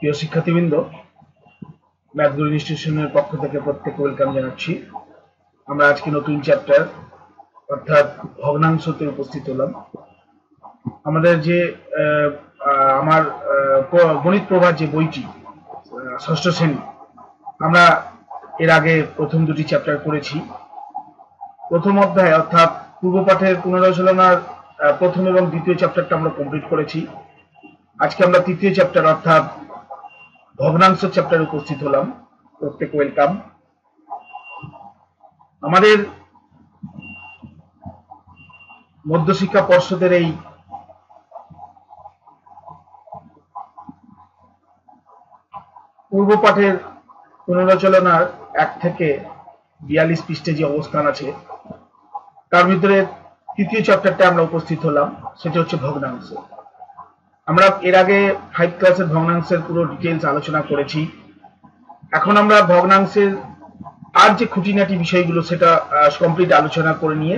প্রিয় শিক্ষার্থীবৃন্দ, ম্যাথ গুরু ইনস্টিটিউশনের পক্ষ থেকে প্রত্যেককে ওয়েলকাম জানাচ্ছি। আমরা আজকে নতুন চ্যাপ্টার অর্থাৎ ভগ্নাংশতে উপস্থিত হলাম। আমাদের যে আমার গণিত প্রভা যে বইটি ষষ্ঠ শ্রেণী, আমরা এর আগে প্রথম দুটি চ্যাপ্টার করেছি। প্রথম অধ্যায় অর্থাৎ পূর্ব পাঠের পুনরালোচনার প্রথম এবং দ্বিতীয় চ্যাপ্টারটা আমরা কমপ্লিট করেছি। আজকে আমরা তৃতীয় চ্যাপ্টার অর্থাৎ ভগ্নাংশ চ্যাপ্টারে উপস্থিত হলাম। প্রত্যেক ওয়েলকাম। আমাদের মধ্যশিক্ষা পর্ষদের এই পূর্ব পাঠের পুনরালোচনার 1 থেকে 42 পৃষ্ঠে যে অবস্থান আছে, তার ভিতরে তৃতীয় চ্যাপ্টারটা আমরা উপস্থিত হলাম, সেটা হচ্ছে ভগ্নাংশ। আমরা এর আগে 5 ক্লাসের ভগ্নাংশের পুরো ডিটেলস আলোচনা করেছি। এখন আমরা ভগ্নাংশের আর যে খুঁটিনাটি বিষয়গুলো সেটা কমপ্লিট আলোচনা করে নিয়ে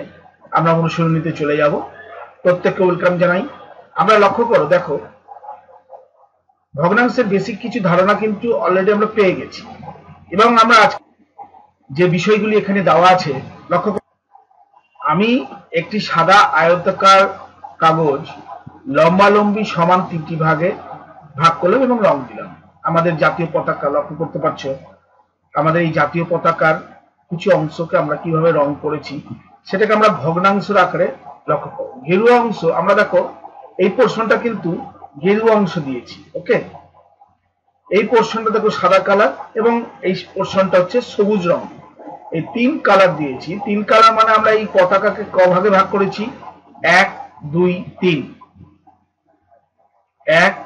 আমরা অনুশীলনীতে চলে যাব। প্রত্যেককে ওয়েলকাম জানাই। আমরা লক্ষ্য করো, দেখো ভগ্নাংশের বেসিক কিছু ধারণা কিন্তু অলরেডি আমরা পেয়ে গেছি, এবং আমরা আজ যে বিষয়গুলি এখানে দেওয়া আছে লক্ষ্য করো। আমি একটি সাদা আয়তাকার কাগজ লম্বালম্বি সমান 3টি ভাগে ভাগ করলাম এবং রং দিলাম। আমাদের জাতীয় পতাকা লক্ষ্য করতে পারছো। আমাদের এই জাতীয় পতাকার কিছু অংশকে আমরা কিভাবে রং করেছি সেটাকে আমরা ভগ্নাংশের আকারে লক্ষ্য করব। গেরুয়া অংশ আমরা দেখো, এই পোর্শনটা কিন্তু গেরুয়া অংশ দিয়েছি। ওকে, এই পোর্শনটা দেখো সাদা কালার এবং এই পোর্শনটা হচ্ছে সবুজ রং। এই 3 কালার দিয়েছি। 3 কালার মানে আমরা এই পতাকাকে ক ভাগে ভাগ করেছি? 1 2 3। 1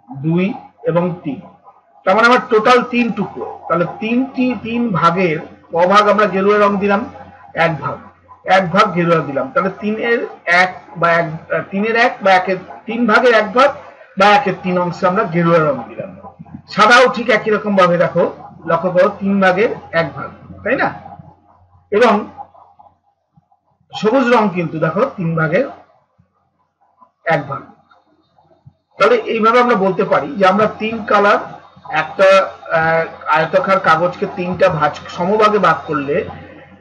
2 এবং 3। তার মানে আমার টোটাল 3 টুকরো। তাহলে 3 ভাগের ক ভাগ আমরা গেরুয়া রং দিলাম? 1 ভাগ। 1 ভাগ গেরুয়া দিলাম। তাহলে 3 এর 1 বা 3 ভাগের 1 ভাগ বা 1/3 অংশে আমরা গেরুয়া রং দিলাম। সাদাও ঠিক একই রকম ভাবে দেখো, লক্ষ্য করো 3 ভাগের 1 ভাগ, তাই না? এবং সবুজ রং কিন্তু দেখো 3 ভাগের 1 ভাগ। তাহলে এইভাবে আমরা বলতে পারি যে আমরা 3 কালার একটা আয়তাকার কাগজকে 3টা সমভাগে ভাগ করলে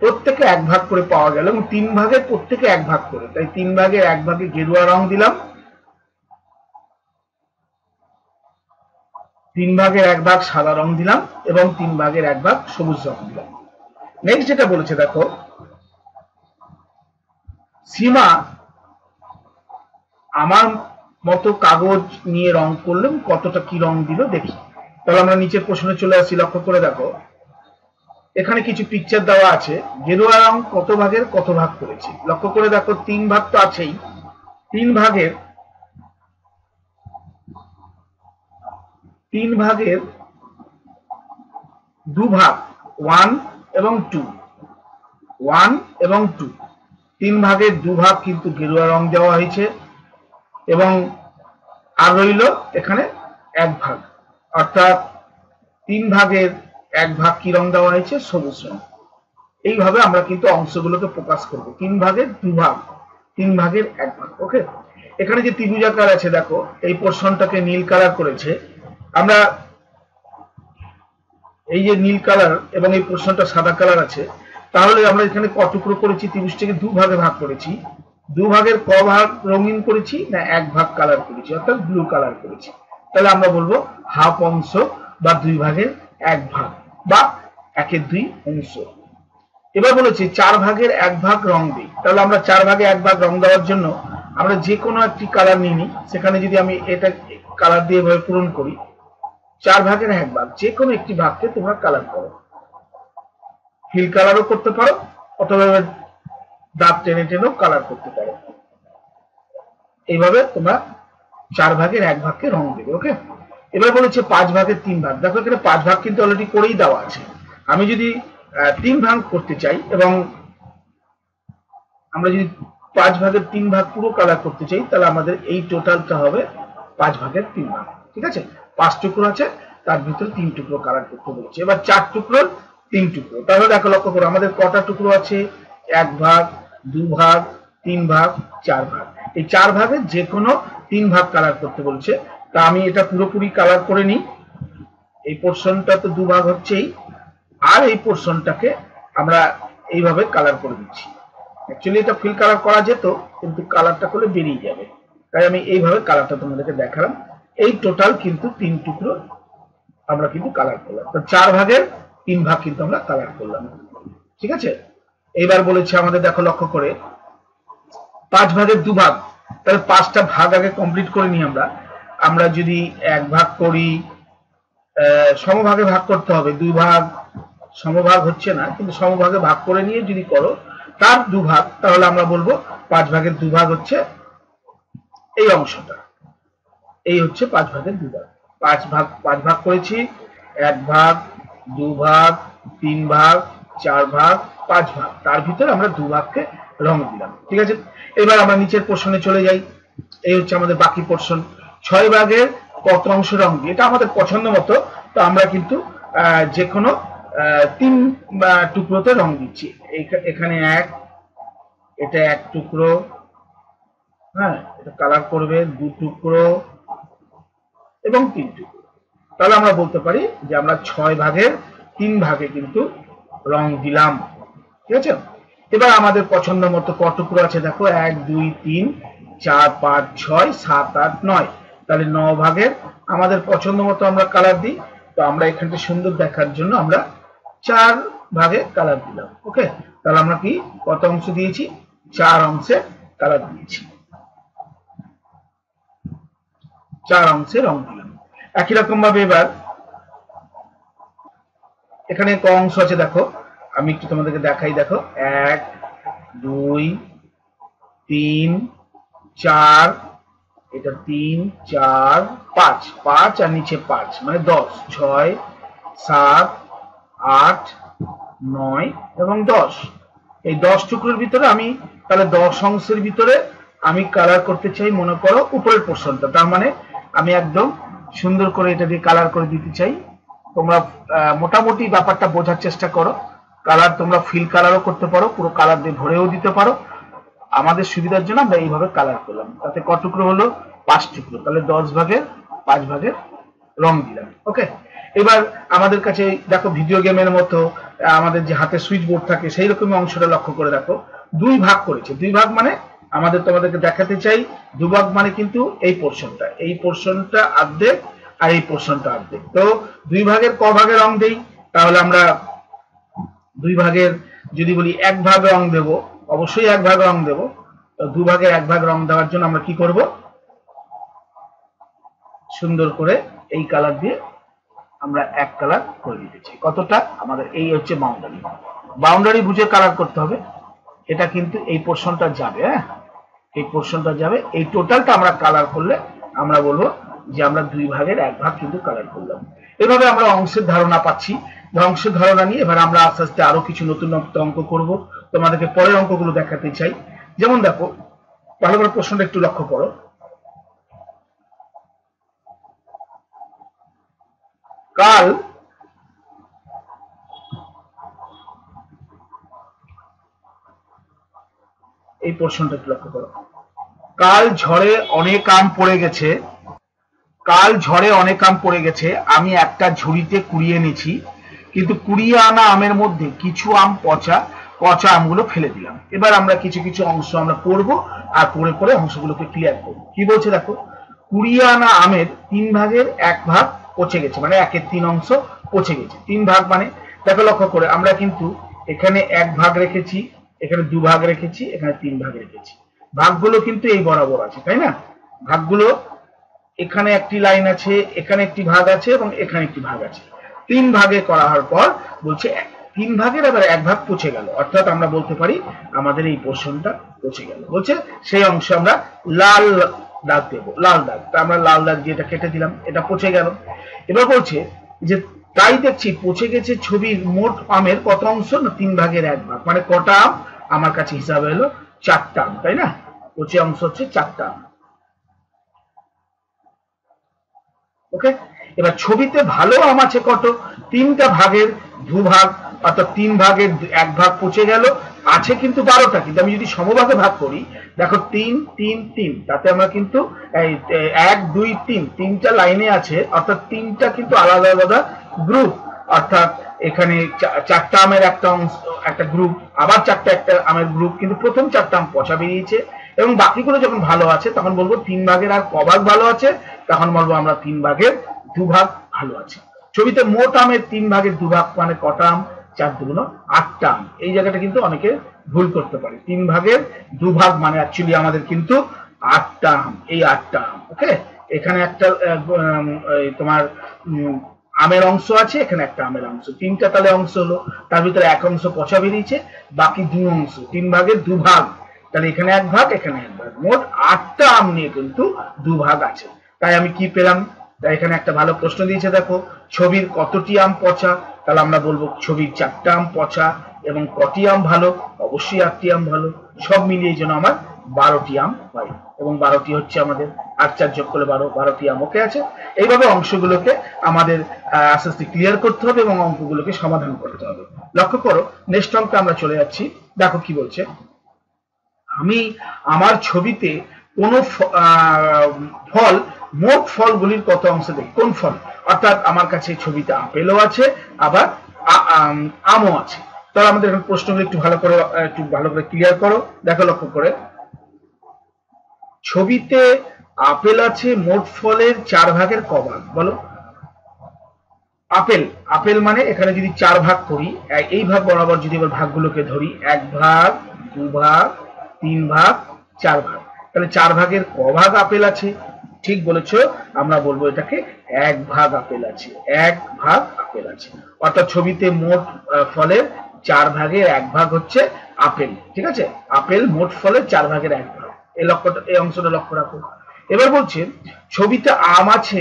প্রত্যেকে 1 ভাগ করে পাওয়া গেল, এবং 3 ভাগের প্রত্যেকে 1 ভাগ করে। তাই 3 ভাগের 1 ভাগে গেরুয়া রং দিলাম, 3 ভাগের 1 ভাগ সাদা রং দিলাম এবং 3 ভাগের 1 ভাগ সবুজ রং দিলাম। নেক্সট যেটা বলেছে দেখো, সীমা আমার মতো কাগজ নিয়ে রং করলাম, কতটা কি রং দিল দেখি। তাহলে আমরা নিচের প্রশ্নে চলে আসি। লক্ষ্য করে দেখো, এখানে কিছু পিকচার দেওয়া আছে। গেরুয়া রং কত ভাগের কত ভাগ করেছি লক্ষ্য করে দেখো। 3 ভাগ তো আছেই। 3 ভাগের 2 ভাগ, 1 এবং 2, 1 এবং 2। 3 ভাগের 2 ভাগ কিন্তু গেরুয়া রং দেওয়া হয়েছে, এবং আর রইল এখানে 1 ভাগ, অর্থাৎ 3 ভাগের 1 ভাগ কি রং দেওয়া হয়েছে? সবুজ রং। এইভাবে আমরা কিন্তু অংশগুলোকে প্রকাশ করব। 3 ভাগের 2 ভাগ, 3 ভাগের 1 ভাগ। ওকে, এখানে যে ত্রিভুজাকার আছে দেখো, এই পোর্শনটাকে নীল কালার করেছে। আমরা এই যে নীল কালার এবং এই পোর্শনটা সাদা কালার আছে, তাহলে আমরা এখানে ক টুকরো করেছি? ত্রিভুজটাকে 2 ভাগে ভাগ করেছি। 2 ভাগের ক ভাগ রঙিন করেছি? না 1 ভাগ কালার করেছি, অর্থাৎ ব্লু কালার করেছি। তাহলে আমরা বলবো হাফ অংশ বা 2 ভাগের 1 ভাগ বা 1/2 অংশ। এবার বলেছি 4 ভাগের 1 ভাগ রং দিই। তাহলে আমরা 4 ভাগে 1 ভাগ রং দেওয়ার জন্য আমরা যে কোনো একটি কালার নিয়ে নিই। সেখানে যদি আমি এটা কালার দিয়ে এভাবে পূরণ করি, 4 ভাগের 1 ভাগ যে কোনো একটি ভাগকে তোমরা কালার করো। ফিল কালারও করতে পারো, অথবা দাঁত টেনে টেনেও কালার করতে পারো। এইভাবে তোমরা 4 ভাগের 1 ভাগকে রং দেবে। ওকে, এবার বলেছে 5 ভাগের 3 ভাগ। দেখো এখানে 5 ভাগ কিন্তু অলরেডি করেই দেওয়া আছে। আমি যদি 3 ভাগ করতে চাই, এবং আমরা যদি 5 ভাগের 3 ভাগ পুরো কালার করতে চাই, তাহলে আমাদের এই টোটালটা হবে 5 ভাগের 3 ভাগ। ঠিক আছে, 5 টুকরো আছে, তার ভিতরে 3 টুকরো কালার করতে বলেছে। এবার 4 টুকরো 3 টুকরো। তাহলে দেখো, লক্ষ্য করো আমাদের কটা টুকরো আছে? 1 ভাগ, 2 ভাগ, 3 ভাগ, 4 ভাগ। এই 4 ভাগের যে কোনো 3 ভাগ কালার করতে বলছে। তা আমি এটা পুরোপুরি কালার করে নিই। এই পোর্শনটা তো দুভাগ হচ্ছেই, আর এই পোর্শনটাকে আমরা এইভাবে কালার করে দিচ্ছি। অ্যাকচুয়ালি এটা ফিল কালার করা যেত, কিন্তু কালারটা করলে বেরিয়ে যাবে, তাই আমি এইভাবে কালারটা তোমাদেরকে দেখালাম। এই টোটাল কিন্তু 3 টুকরো আমরা কিন্তু কালার করলাম। তো 4 ভাগের 3 ভাগ কিন্তু আমরা কালার করলাম। ঠিক আছে, এইবার বলেছে আমাদের, দেখো লক্ষ্য করে, 5 ভাগের 2 ভাগ, তাহলে 5টা ভাগ আগে কমপ্লিট করে নিই আমরা। আমরা যদি 1 ভাগ করি, সমভাগে ভাগ করতে হবে। 2 ভাগ সমভাগ হচ্ছে না, কিন্তু সমভাগে ভাগ করে নিয়ে যদি করো তার 2 ভাগ, তাহলে আমরা বলবো 5 ভাগের 2 ভাগ হচ্ছে এই অংশটা। এই হচ্ছে 5 ভাগের 2 ভাগ। 5 ভাগ করেছি, 1 ভাগ, 2 ভাগ, 3 ভাগ, 4 ভাগ, 5 ভাগ, তার ভিতরে আমরা 2 ভাগকে রং দিলাম। ঠিক আছে, এবার আমরা নিচের পোর্শনে চলে যাই। এই হচ্ছে আমাদের বাকি পোর্শন। 6 ভাগের কত অংশ রং দিই, এটা আমাদের পছন্দ মতো। তো আমরা কিন্তু যে কোনো 3 টুকরোতে রং দিচ্ছি। এখানে 1, এটা 1 টুকরো, হ্যাঁ, এটা কালার করবে 2 টুকরো এবং 3 টুকরো। তাহলে আমরা বলতে পারি যে আমরা 6 ভাগের 3 ভাগে কিন্তু রং দিলাম। ঠিক আছে, এবার আমাদের পছন্দ মতো কত টুকরো আছে দেখো, 1, 2, 3, 4, 5, 6, 7, 8, 9, তাহলে 9 ভাগের আমাদের পছন্দ মতো আমরা কালার দিই। তো আমরা এখানটা সুন্দর দেখার জন্য আমরা 4 ভাগে কালার দিলাম। ওকে, তাহলে আমরা কি কত অংশ দিয়েছি, 4 অংশে কালার দিয়েছি, 4 অংশে রং দিলাম। একই রকম ভাবে এবার এখানে ক অংশ আছে দেখো, আমি একটু তোমাদেরকে দেখাই। দেখো 1, 2, 3, 4, এটা 3, 4, 5, 5 আর নিচে 5 মানে 10, 6, 7, 8, 9 এবং 10। এই 10 টুকরোর ভিতরে আমি তাহলে 10 অংশের ভিতরে আমি কালার করতে চাই, মনে করো উপরের পোর্শনটা। তার মানে আমি একদম সুন্দর করে এটা দিয়ে কালার করে দিতে চাই। তোমরা মোটামুটি ব্যাপারটা বোঝার চেষ্টা করো। কালার তোমরা ফিল কালারও করতে পারো, পুরো কালার দিয়ে ভরেও দিতে পারো। আমাদের সুবিধার জন্য আমরা এইভাবে কালার করলাম। তাতে কত টুকরো হলো, 5 টুকরো, তাহলে 10 ভাগের 5 ভাগের রং দিলাম। ওকে, এবার আমাদের কাছে দেখো ভিডিও গেমের মতো আমাদের যে হাতে সুইচ বোর্ড থাকে সেই রকম অংশটা লক্ষ্য করে দেখো, 2 ভাগ করেছে। 2 ভাগ মানে আমাদের তোমাদেরকে দেখাতে চাই, 2 ভাগ মানে কিন্তু এই পোর্শনটা অর্ধেক আর এই পোর্শনটা অর্ধেক। তো 2 ভাগের ক ভাগে রং দেই, তাহলে আমরা 2 ভাগের যদি বলি 1 ভাগ রং দেব, অবশ্যই 1 ভাগ রং দেব। তো 2 ভাগের 1 ভাগ রং দেওয়ার জন্য আমরা কি করব, সুন্দর করে এই কালার দিয়ে আমরা 1 কালার করে দিতে চাই। কতটা, আমাদের এই হচ্ছে বাউন্ডারি বুঝে কালার করতে হবে। এটা কিন্তু এই পোর্শনটা যাবে, হ্যাঁ, এই পোর্শনটা যাবে। এই টোটালটা আমরা কালার করলে আমরা বলবো যে আমরা 2 ভাগের 1 ভাগ কিন্তু কালার করলাম। এভাবে আমরা অংশের ধারণা পাচ্ছি। অংশের ধারণা নিয়ে এবার আমরা আস্তে আস্তে আরো কিছু নতুন অঙ্ক করব, তোমাদেরকে পরের অঙ্কগুলো দেখাতে চাই। যেমন দেখো, ভালো করে প্রশ্নটা একটু লক্ষ্য করো। কাল এই প্রশ্নটা একটু লক্ষ্য করো, কাল ঝড়ে অনেক আম পড়ে গেছে, আমি একটা ঝুড়িতে কুড়িয়ে এনেছি, কিন্তু কুড়িয়ে আনা আমের মধ্যে কিছু আম পচা আমগুলো ফেলে দিলাম। এবার আমরা কিছু কিছু অংশ আমরা পড়বো আর পড়ে অংশগুলোকে ক্লিয়ার করবো। কি বলছে দেখো, কুড়িয়ে আনা আমের 3 ভাগের 1 ভাগ পচে গেছে, মানে 1/3 অংশ পচে গেছে। 3 ভাগ মানে দেখো লক্ষ্য করে, আমরা কিন্তু এখানে 1 ভাগ রেখেছি, এখানে 2 ভাগ রেখেছি, এখানে 3 ভাগ রেখেছি। ভাগগুলো কিন্তু এই বরাবর আছে, তাই না? ভাগগুলো এখানে একটি লাইন আছে, এখানে একটি ভাগ আছে এবং এখানে একটি ভাগ আছে। 3 ভাগে করা হওয়ার পর বলছে 3 ভাগের আবার 1 ভাগ পচে গেল, অর্থাৎ আমরা বলতে পারি আমাদের এই পোর্শনটা পচে গেল। বলছে সেই অংশে আমরা লাল দাগ দেবো, লাল দাগ। তা আমরা লাল দাগ দিয়ে এটা কেটে দিলাম, এটা পচে গেল। এবার বলছে যে তাই দেখছি পচে গেছে ছবির মোট আমের কত অংশ, না 3 ভাগের 1 ভাগ, মানে কটা আম আমার কাছে হিসাবে হলো 4টা আম, তাই না? পচে অংশ হচ্ছে 4টা আম। ওকে, এবার ছবিতে ভালো আম আছে কত, 3টা ভাগের 2 ভাগ, অর্থাৎ 3 ভাগের 1 ভাগ পচে গেল, আছে কিন্তু 12টা, কিন্তু আমি যদি সমভাগে ভাগ করি, দেখো 3 3 3, তাতে আমরা কিন্তু 1 2 3 তিনটা লাইনে আছে, অর্থাৎ তিনটা কিন্তু আলাদা আলাদা গ্রুপ, অর্থাৎ এখানে 4টা আমের একটা গ্রুপ, আবার 4টা একটা আমের গ্রুপ, কিন্তু প্রথম 4টা আম পচা বেরিয়েছে। এবং বাকিগুলো যখন ভালো আছে তখন বলবো 3 ভাগের আর কভাগ ভালো আছে, তখন বলবো আমরা 3 ভাগের 2 ভাগ ভালো আছে। ছবিতে মোট আমের 3 ভাগের 2 ভাগ মানে কটা আম? 4 দুগুণ 8টা আম। এই জায়গাটা কিন্তু অনেকে ভুল করতে পারে, 3 ভাগের 2 ভাগ মানে অ্যাকচুয়ালি আমাদের কিন্তু 8টা আম, এই 8টা আম। ওকে, এখানে একটা তোমার আমের অংশ আছে, এখানে একটা আমের অংশ, 3টা তাহলে অংশ হলো, তার ভিতরে এক অংশ পচা বেরিয়েছে, বাকি 2 অংশ, 3 ভাগের 2 ভাগ, তাহলে এখানে 1 ভাগ, এখানে 1 ভাগ, মোট 8টা আম নিয়ে কিন্তু 2 ভাগ আছে। তাই আমি কি পেলাম? তাই এখানে একটা ভালো প্রশ্ন দিয়েছে, দেখো ছবির কতটি আম পচা, তাহলে আমরা বলবো ছবির 4টা আম পচা, এবং কটি আম ভালো? অবশ্যই 8টি আম ভালো। সব মিলিয়ে এই জন্য আমার 12টি আম পাই, এবং 12টি হচ্ছে আমাদের 8 4 যোগ করলে 12টি আম। ওকে আছে? এইভাবে অংশগুলোকে আমাদের আস্তে আস্তে ক্লিয়ার করতে হবে এবং অঙ্কগুলোকে সমাধান করতে হবে। লক্ষ্য করো, নেক্সট অঙ্কে আমরা চলে যাচ্ছি। দেখো কি বলছে, আমি আমার ছবিতে কোন ফল মোট ফলগুলির কত অংশ দেখি। কোন ফল? অর্থাৎ আমার কাছে ছবিতে আপেলও আছে, আবার আমও আছে। তাহলে আমাদের এখন প্রশ্নগুলো একটু ভালো করে ক্লিয়ার করো। দেখো লক্ষ্য করে, ছবিতে আপেল আছে, মোট ফলের 4 ভাগের ক ভাগ? বলো। আপেল মানে এখানে যদি 4 ভাগ করি, এই ভাগ বরাবর যদি এবার ভাগগুলোকে ধরি, 1 ভাগ 2 ভাগ 3 ভাগ 4 ভাগ, তাহলে 4 ভাগের ক ভাগ আপেল আছে? ঠিক বলেছো, আমরা বলবো এটাকে 1 ভাগ আপেল আছে, 1 ভাগ আপেল আছে। অর্থাৎ ছবিতে মোট ফলের 4 ভাগের 1 ভাগ হচ্ছে আপেল। ঠিক আছে, আপেল মোট ফলের 4 ভাগের 1 ভাগ। এই অংশটা লক্ষ্য রাখো। এবার বলছে ছবিতে আম আছে,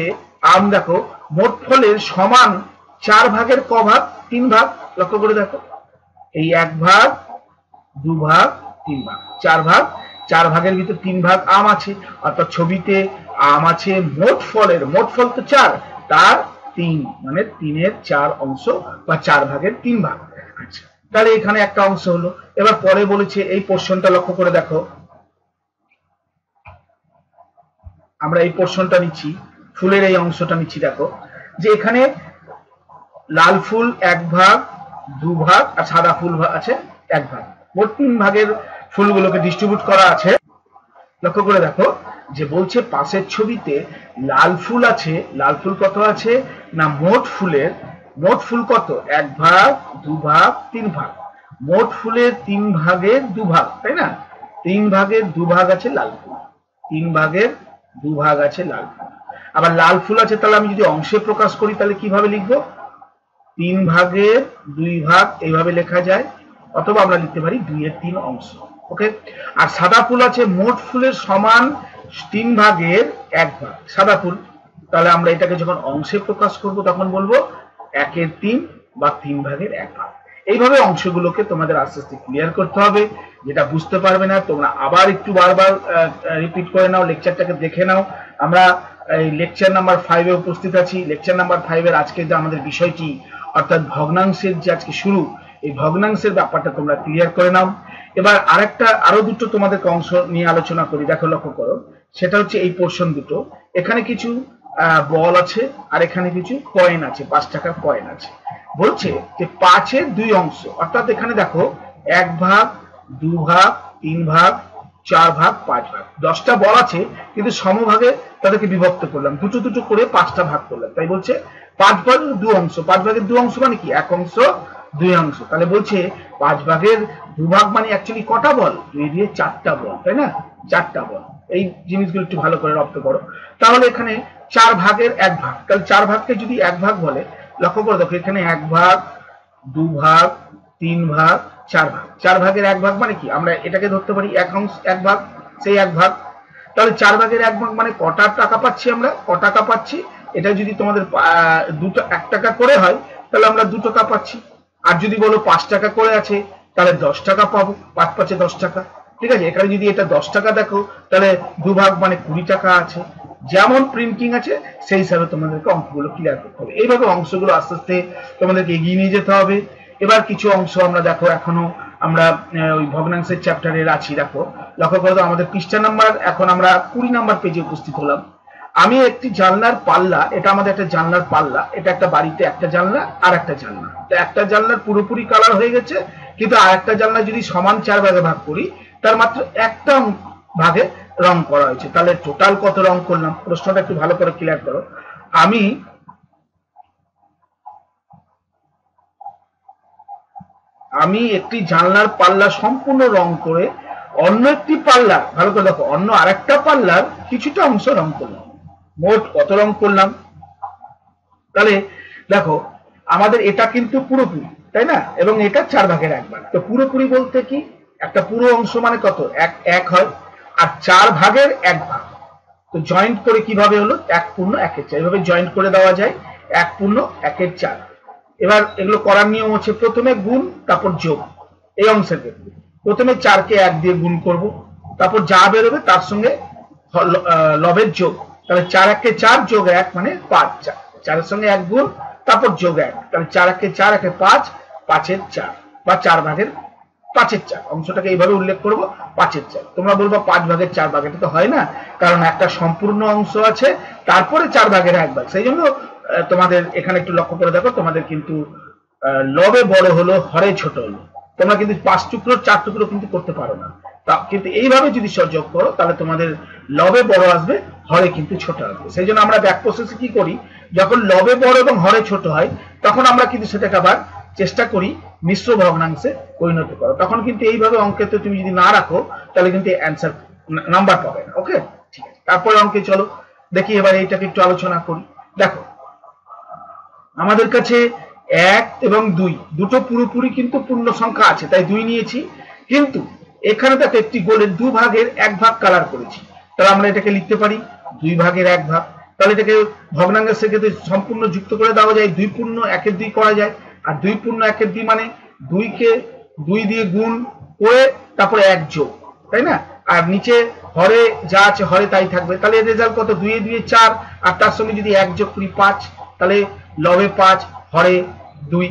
আম দেখো মোট ফলের সমান 4 ভাগের ক ভাগ? 3 ভাগ। লক্ষ্য করে দেখো, এই 1 ভাগ 2 ভাগ 3 ভাগ, 4 ভাগ, 4 ভাগের ভিতর 3 ভাগ আম আছে, অর্থাৎ ছবিতে আম আছে মোট ফল তো 4, তার 3, মানে 3-এর 4 অংশ বা 4 ভাগের 3 ভাগ। আচ্ছা, তাহলে এখানে একটা অংশ হলো। এবার পরে বলেছে এই পোর্শনটা লক্ষ্য করে দেখো, আমরা এই পোর্শনটা নিচ্ছি, ফুলের এই অংশটা নিচ্ছি। দেখো যে এখানে লাল ফুল 1 ভাগ 2 ভাগ আর সাদা ফুল আছে 1 ভাগ, মোট 3 ভাগের ফুলগুলোকে ডিস্ট্রিবিউট করা আছে। লক্ষ্য করে দেখো যে বলছে পাশের ছবিতে লাল ফুল আছে, লাল ফুল কত আছে না মোট ফুল কত? 1 ভাগ 2 ভাগ 3 ভাগ, মোট ফুলের 3 ভাগের 2 ভাগ, তাই না? 3 ভাগের 2 ভাগ আছে লাল ফুল, 3 ভাগের 2 ভাগ আছে লাল ফুল। আবার লাল ফুল আছে, তাহলে আমি যদি অংশে প্রকাশ করি তাহলে কিভাবে লিখবো? 3 ভাগের 2 ভাগ এইভাবে লেখা যায়, অথবা আমরা লিখতে পারি 2-এর 3 অংশ। ওকে, আর সাদা ফুল আছে মোট ফুলের সমান 3 ভাগের 1 ভাগ সাদা ফুল, তাহলে আমরা এটাকে যখন অংশে প্রকাশ করব তখন বলবো 1-এর 3 বা 3 ভাগের 1 ভাগ। এইভাবে অংশগুলোকে তোমাদের আস্তে আস্তে ক্লিয়ার করতে হবে। যেটা বুঝতে পারবে না তোমরা আবার একটু বারবার রিপিট করে নাও, লেকচারটাকে দেখে নাও। আমরা এই লেকচার নাম্বার 5-এ উপস্থিত আছি। লেকচার নাম্বার 5-এর আজকে যে আমাদের বিষয়টি, অর্থাৎ ভগ্নাংশের যে আজকে শুরু, এই ভগ্নাংশের ব্যাপারটা তোমরা ক্লিয়ার করে নাও। এবার আরো দুটো তোমাদের অংশ নিয়ে আলোচনা করি। দেখো লক্ষ্য করো, সেটা হচ্ছে এই পোর্শন দুটো। এখানে কিছু বল আছে আর এখানে কিছু কয়েন আছে, 5 টাকার কয়েন আছে। বলছে যে 5-এর 2 অংশ, অর্থাৎ এখানে দেখো 1 ভাগ 2 ভাগ 3 ভাগ 4 ভাগ 5 ভাগ, 10টা বল আছে, কিন্তু সমভাগে তাদেরকে বিভক্ত করলাম, দুটো দুটো করে 5টা ভাগ করলাম। তাই বলছে 5 ভাগের 2 অংশ। 5 ভাগের 2 অংশ মানে কি? 1 অংশ 2 অংশ। তাহলে বলছে 5 ভাগের 2 ভাগ মানে অ্যাকচুয়ালি কটা বল? 2 দিয়ে 4টা বল, তাই না? 4টা বল। এই জিনিসগুলো একটু ভালো করে রপ্ত করো। তাহলে এখানে 4 ভাগের 1 ভাগ, তাহলে 4 ভাগকে যদি 1 ভাগ বলে, লক্ষ্য করে দেখো এখানে 1 ভাগ 2 ভাগ 3 ভাগ 4 ভাগ। 4 ভাগের 1 ভাগ মানে কি? আমরা এটাকে ধরতে পারি 1 অংশ 1 ভাগ, সেই 1 ভাগ। তাহলে 4 ভাগের 1 ভাগ মানে কটা টাকা পাচ্ছি আমরা? ক টাকা পাচ্ছি? এটা যদি তোমাদের 1 টাকা করে হয় তাহলে আমরা 2 টাকা পাচ্ছি। আর যদি বলো 5 টাকা করে আছে তাহলে 10 টাকা পাবো, 5 5-এ 10 টাকা। ঠিক আছে, এখানে যদি এটা 10 টাকা দেখো তাহলে 2 ভাগ মানে 20 টাকা আছে। যেমন প্রিন্টিং আছে সেই হিসাবে তোমাদেরকে অঙ্কগুলো ক্লিয়ার করতে হবে। এইভাবে অংশগুলো আস্তে আস্তে তোমাদেরকে এগিয়ে নিয়ে যেতে হবে। এবার কিছু অংশ আমরা দেখো এখনো আমরা ওই ভগ্নাংশের চ্যাপ্টারের আছি। দেখো লক্ষ্য করো তো আমাদের পৃষ্ঠা নাম্বার, এখন আমরা 20 নাম্বার পেজে উপস্থিত হলাম। আমি একটি জানলার পাল্লা, এটা আমাদের একটা জানলার পাল্লা, এটা একটা বাড়িতে একটা জানলা আর একটা জানলা, তো একটা জানলার পুরোপুরি কালার হয়ে গেছে, কিন্তু আর একটা জানলা যদি সমান 4 ভাগে ভাগ করি তার মাত্র একটা ভাগে রং করা হয়েছে, তাহলে টোটাল কত রং করলাম? প্রশ্নটা একটু ভালো করে ক্লিয়ার করো। আমি একটি জানলার পাল্লা সম্পূর্ণ রং করে অন্য একটি পাল্লা, ভালো করে দেখো, অন্য আরেকটা পাল্লার কিছুটা অংশ রং করলাম। মোট কত রং করলাম? তাহলে দেখো আমাদের এটা কিন্তু পুরোপুরি, তাই না, এবং এটা 4 ভাগের 1 ভাগ। তো পুরোপুরি বলতে কি, একটা পুরো অংশ মানে কত, এক হয়, আর 4 ভাগের 1 ভাগ। তো জয়েন্ট করে কিভাবে হলো, 1 পূর্ণ 1/4, এইভাবে জয়েন্ট করে দেওয়া যায় 1 পূর্ণ 1/4। এবার এগুলো করার নিয়ম হচ্ছে প্রথমে গুণ তারপর যোগ। এই অংশের ক্ষেত্রে প্রথমে 4 কে 1 দিয়ে গুণ করব, তারপর যা বেরোবে তার সঙ্গে লবের যোগ, তাহলে 4 1 4 যোগ 1 মানে 5, 4 এর সঙ্গে 1 গুণ তারপর যোগ 1, তাহলে 4 1 4 1 5, 5/4 বা 4 ভাগের 5/4 অংশটাকে এইভাবে উল্লেখ করব 5/4। তোমরা বলবো 5 ভাগের 4 ভাগ, এটা তো হয় না, কারণ একটা সম্পূর্ণ অংশ আছে তারপরে 4 ভাগের 1 ভাগ। সেই জন্য তোমাদের এখানে একটু লক্ষ্য করে দেখো, তোমাদের কিন্তু লবে বড় হলো হরে ছোট হলো, তোমরা কিন্তু 5 টুকরো 4 টুকরো কিন্তু করতে পারো না, কিন্তু এইভাবে যদি যোগ করো তাহলে তোমাদের লবে বড় আসবে, হরে কিন্তু ছোট আসবে। সেই জন্য আমরা ব্যাক প্রসেসে কি করি, যখন লবে বড় এবং হরে ছোট হয় তখন আমরা কিন্তু সেটাকে আবার চেষ্টা করি মিশ্র ভগ্নাংশে পরিণত করো। তখন কিন্তু এইভাবে অঙ্কেতে তুমি যদি না রাখো তাহলে কিন্তু অ্যান্সার নাম্বার পাবে না। ওকে, ঠিক আছে, তারপরে অঙ্কে চলো দেখি, এবার এইটাকে একটু আলোচনা করি। দেখো আমাদের কাছে 1 এবং 2 দুটো পুরোপুরি কিন্তু পূর্ণ সংখ্যা আছে, তাই 2 নিয়েছি, কিন্তু এখানে দেখো একটি গোলের 2 ভাগের 1 ভাগ কালার করেছি, তাহলে আমরা এটাকে লিখতে পারি 2 ভাগের 1 ভাগ। তাহলে এটাকে ভগ্নাংশের ক্ষেত্রে সম্পূর্ণ যুক্ত করে দেওয়া যায়, 2 পূর্ণ 1/2 করা যায়, আর 2 পূর্ণ 1/2 মানে 2 কে 2 দিয়ে গুণ করে তারপরে 1 যোগ, তাই না, আর নিচে হরে যা আছে হরে তাই থাকবে। তাহলে এর রেজাল্ট কত, 2 এ 2 4, আর তার সঙ্গে যদি 1 যোগ করি 5, তাহলে লবে 5 হরে 2,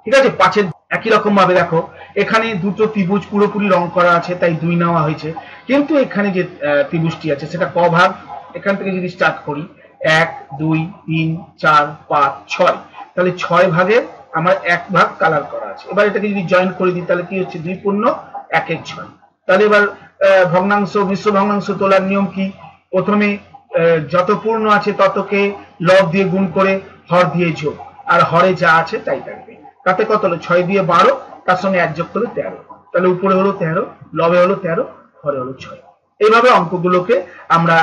ঠিক আছে, 5 একই রকম ভাবে দেখো এখানে দুটো ত্রিভুজ পুরোপুরি রং করা আছে তাই 2 নেওয়া হয়েছে, কিন্তু এখানে যে ত্রিভুজটি আছে সেটা ক ভাগ, এখান থেকে যদি স্টার্ট করি 1 2 3 4 5 6, তাহলে 6 ভাগের আমার 1 ভাগ কালার করা আছে। এবার এটাকে যদি জয়েন করে দিই তাহলে কি হচ্ছে, 2 পূর্ণ 1/6। তাহলে এবার ভগ্নাংশ মিশ্র ভগ্নাংশ তোলার নিয়ম কি, প্রথমে যত পূর্ণ আছে ততকে লব দিয়ে গুণ করে হর দিয়ে যোগ, আর হরে যা আছে তাই থাকবে। তাতে কত হলো, 6 দিয়ে 12, তার সঙ্গে 1 যোগ করলে 13, তাহলে উপরে হলো 13, লবে হলো 13, হরে হলো 6। এইভাবে অঙ্কগুলোকে আমরা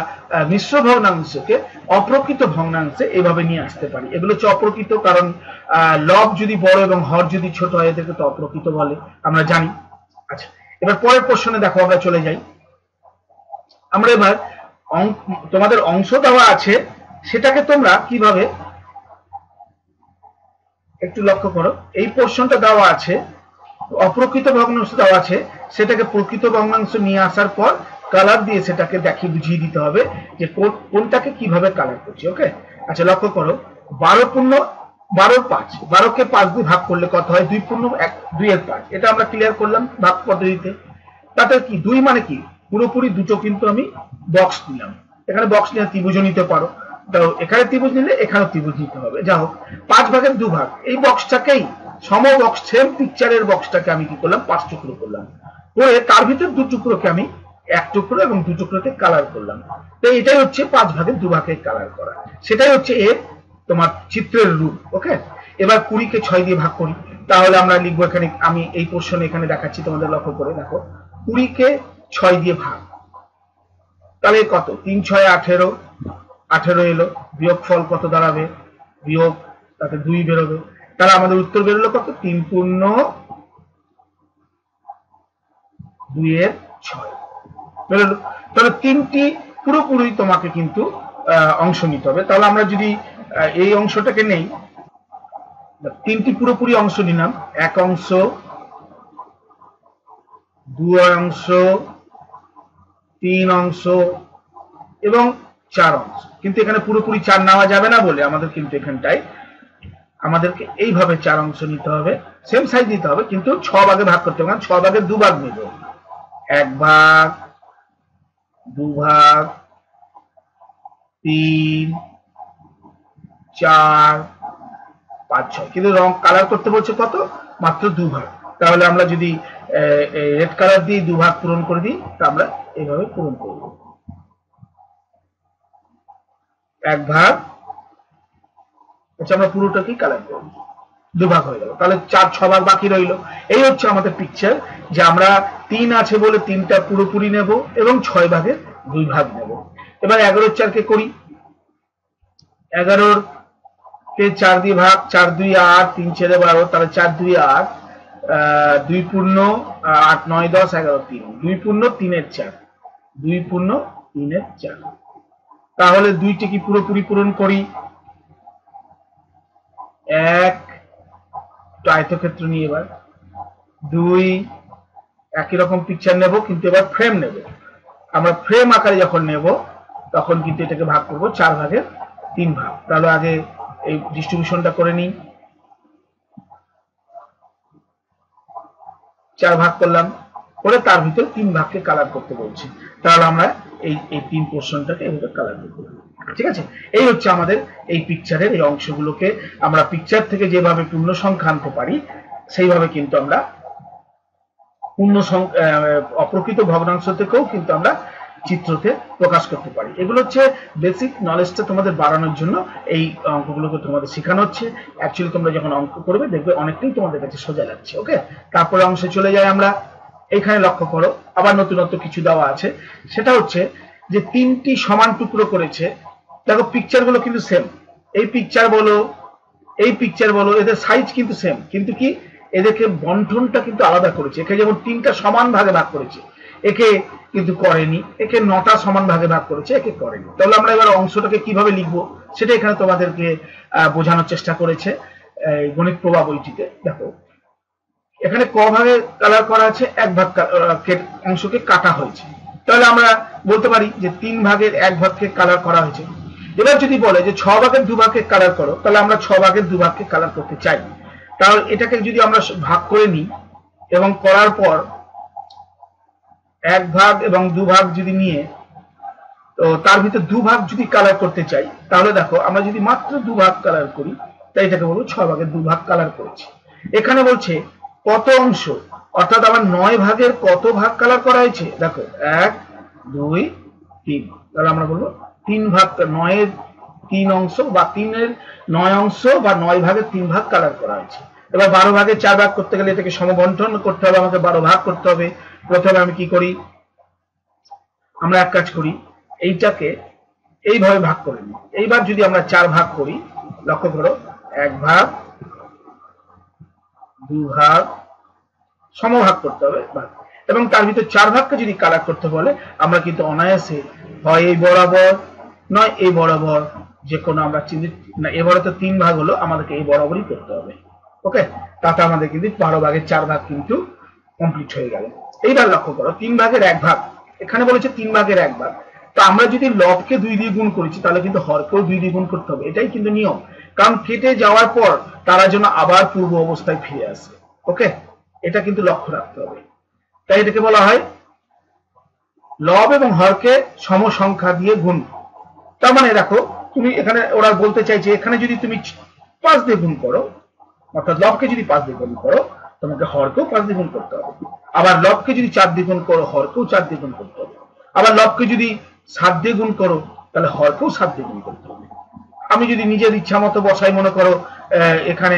মিশ্র ভগ্নাংশকে অপ্রকৃত ভগ্নাংশে এইভাবে নিয়ে আসতে পারি। এগুলো হচ্ছে অপ্রকৃত, কারণ লব যদি বড় এবং হর যদি ছোট হয় এদেরকে তো অপ্রকৃত বলে, আমরা জানি। আচ্ছা, এবার পরের প্রশ্নে দেখো আমরা চলে যাই। আমরা এবার তোমাদের অংশ দেওয়া আছে সেটাকে তোমরা কিভাবে, একটু লক্ষ্য করো, এই পোর্শনটা দেওয়া আছে, অপ্রকৃত ভগ্নাংশ দেওয়া আছে, সেটাকে প্রকৃত ভগ্নাংশ নিয়ে আসার পর কালার দিয়ে সেটাকে দেখিয়ে বুঝিয়ে দিতে হবে যে কোনটাকে কিভাবে কালার করছি। ওকে, আচ্ছা লক্ষ্য করো, 12 পূর্ণ 12 5, 12 কে 5 দিয়ে ভাগ করলে কত হয়, 2 পূর্ণ 2 এর 5, এটা আমরা ক্লিয়ার করলাম ভাগ পদ্ধতিতে। তাতে কি 2 মানে কি, পুরোপুরি দুটো কিন্তু আমি বক্স নিলাম, এখানে বক্স নিয়ে ত্রিভুজ নিতে পারো, তো এখানে ত্রিভুজ নিলে এখানে ত্রিভুজ নিতে হবে। যা হোক 5 ভাগের 2 ভাগ, এই বক্সটাকেই সম বক্স সেম পিকচারের বক্সটাকে আমি কি করলাম, 5 টুকরো করলাম, করে তার ভিতর 2 টুকরোকে আমি 1 টুকরো এবং 2 টুকরোতে কালার করলাম। তো এটাই হচ্ছে 5 ভাগের 2 ভাগে কালার করা, সেটাই হচ্ছে এর তোমার চিত্রের রূপ। ওকে, এবার 20 কে 6 দিয়ে ভাগ করি, তাহলে আমরা লিখবো, এখানে আমি এই পোর্শনে এখানে দেখাচ্ছি, তোমাদের লক্ষ্য করে দেখো, 20 কে 6 দিয়ে ভাগ, তাহলে কত, 3 6 18, 18 এলো, বিয়োগ ফল কত দাঁড়াবে, বিয়োগ, তাতে 2 বেরোবে, তাহলে আমাদের উত্তর বেরোলো কত, 3 পূর্ণ 2 এর 6 বেরোলো। তাহলে 3টি পুরোপুরি তোমাকে কিন্তু অংশ নিতে হবে। তাহলে আমরা যদি এই অংশটাকে নেই, 3টি পুরোপুরি অংশ নিলাম, 1 অংশ, 2 অংশ, 3 অংশ এবং 4 অংশ, কিন্তু এখানে পুরোপুরি 4 নেওয়া যাবে না বলে আমাদের কিন্তু এখানটায় আমাদেরকে এইভাবে 4 অংশ নিতে হবে, সেম সাইজ নিতে হবে, কিন্তু 6 ভাগে ভাগ করতে হবে। 6 ভাগের 2 ভাগ নেব, 1 ভাগ, 2 ভাগ, 3, 4, 5, 6, কিন্তু রং কালার করতে বলছে কত? মাত্র 2 ভাগ। তাহলে আমরা যদি রেড কালার দিয়ে 2 ভাগ পূরণ করে দিই, তা আমরা এইভাবে পূরণ করব। 1 ভাগ, আচ্ছা আমরা পুরোটাকেই কালার করব, 2 ভাগ হয়ে গেল। তাহলে 4-6 ভাগ বাকি রইল। এই হচ্ছে আমাদের পিকচার, যে আমরা 3 আছে বলে 3টা পুরোপুরি নেব এবং 6 ভাগের 2 ভাগ নেব। এবার 11 4 কে করি। 11 কে 4 দিয়ে ভাগ, 4 2 8, 3 4 12, তাহলে 4 2 8, 2 পূর্ণ 8 9 10 11 3, 2 পূর্ণ 3 এর 4, 2 পূর্ণ 3 এর 4। তাহলে 2টি কি পুরোপুরি পূরণ করি। 1 আয়তক্ষেত্র নিয়ে এবার 2 একই রকম পিকচার নেব, কিন্তু এবার ফ্রেম নেব। আমরা ফ্রেম আকারে যখন নেব তখন কিন্তু এটাকে ভাগ করব 4 ভাগের 3 ভাগ। তাহলে আগে এই ডিস্ট্রিবিউশনটা করে নিই। 4 ভাগ করলাম, করে তার ভিতর 3 ভাগকে কালার করতে বলছি। তাহলে আমরা এই 3 পোর্শনটাকে এভাবে কালার করব। ঠিক আছে, এই হচ্ছে আমাদের এই পিকচারের এই অংশগুলোকে আমরা পিকচার থেকে যেভাবে পূর্ণ সংখ্যা আনতে পারি, সেইভাবে কিন্তু আমরা অপ্রকৃত ভগ্নাংশ থেকেও কিন্তু আমরা চিত্রতে প্রকাশ করতে পারি। এগুলো হচ্ছে বেসিক নলেজটা তোমাদের বাড়ানোর জন্য এই অঙ্কগুলোকে তোমাদের শেখানো হচ্ছে। অ্যাকচুয়ালি তোমরা যখন অঙ্ক করবে দেখবে অনেকটাই তোমাদের কাছে সোজা লাগছে। ওকে, তারপরে অংশে চলে যাই আমরা। এখানে লক্ষ্য করো, আবার নতুনত্ব কিছু দেওয়া আছে। সেটা হচ্ছে যে 3টি সমান টুকরো করেছে। দেখো পিকচারগুলো কিন্তু সেম, এই পিকচার বলো, এই পিকচার বলো, এদের সাইজ কিন্তু সেম, কিন্তু কি এদেরকে বন্টনটা কিন্তু আলাদা করেছে। একে যেমন 3টা সমান ভাগে ভাগ করেছে, একে কিন্তু করেনি। একে 9টা সমান ভাগে ভাগ করেছে, একে করেনি। তাহলে আমরা এবার অংশটাকে কিভাবে লিখবো সেটা এখানে তোমাদেরকে বোঝানোর চেষ্টা করেছে গণিত প্রভা বইটিতে। দেখো এখানে ক ভাগে কালার করা আছে, 1 ভাগ অংশকে কাটা হয়েছে। তাহলে আমরা বলতে পারি যে 3 ভাগের 1 ভাগকে কালার করা হয়েছে। এবার যদি বলে যে 6 ভাগের 2 ভাগকে কালার করো, তাহলে আমরা 6 ভাগের 2 ভাগকে কালার করতে চাই। তাহলে এটাকে যদি আমরা ভাগ করে নিই এবং করার পর 1 ভাগ এবং 2 ভাগ যদি নিয়ে, তো তার ভিতর 2 ভাগ যদি কালার করতে চাই, তাহলে দেখো আমরা যদি মাত্র 2 ভাগ কালার করি, তাই এটাকে বলবো 6 ভাগের 2 ভাগ কালার করেছি। এখানে বলছে কত অংশ, অর্থাৎ আমার 9 ভাগের কত ভাগ কালার করা হয়েছে। দেখো 1 2 3, তাহলে আমরা বলবো 3 ভাগ, 9 এর 3 অংশ বা 3 এর 9 অংশ বা 9 ভাগের 3 ভাগ কালার করা হয়েছে। এবার 12 ভাগের 4 ভাগ করতে গেলে এটাকে সমবন্টন করতে হবে, আমাকে 12 ভাগ করতে হবে। প্রথমে আমি কি করি, আমরা এক কাজ করি, এইটাকে এইভাবে ভাগ করে নিই। এইবার যদি আমরা 4 ভাগ করি, লক্ষ্য করো 1 ভাগ 2 ভাগ, সমভাগ করতে হবে এবং তার ভিতর 4 ভাগকে যদি কালার করতে বলে, আমরা কিন্তু অনায়াসে হয় এই বরাবর নয় এই বরাবর, যে কোনো আমরা চিহ্নিত না, এবারে তো 3 ভাগ হলো, আমাদেরকে এই বরাবরই করতে হবে। ওকে, তাতে আমাদের কিন্তু 12 ভাগের 4 ভাগ কিন্তু কমপ্লিট হয়ে গেল। এইবার লক্ষ্য করো 3 ভাগের 1 ভাগ, এখানে বলেছে 3 ভাগের 1 ভাগ। তো আমরা যদি লবকে 2 দিয়ে গুণ করেছি, তাহলে কিন্তু হরকেও 2 দিয়ে গুণ করতে হবে। এটাই কিন্তু নিয়ম, কারণ কেটে যাওয়ার পর তারা যেন আবার পূর্ব অবস্থায় ফিরে আসে। ওকে, এটা কিন্তু লক্ষ্য রাখতে হবে। তাই এটাকে বলা হয় লব এবং হরকে সমসংখ্যা দিয়ে গুণ। তার মানে দেখো তুমি এখানে ওরা বলতে চাইছে, এখানে যদি তুমি 5 দিয়ে গুণ করো, অর্থাৎ লবকে যদি 5 দিয়ে গুণ করো, তোমাকে হরকেও 5 দিয়ে গুণ করতে হবে। আবার লবকে যদি 4 দিয়ে গুণ করো, হরকেও 4 দিয়ে গুণ করতে হবে। আবার লবকে যদি 7 দিয়ে গুণ করো, তাহলে হরকেও 7 দিয়ে গুণ করতে হবে। আমি যদি নিজের ইচ্ছা মতো বসাই, মনে করো এখানে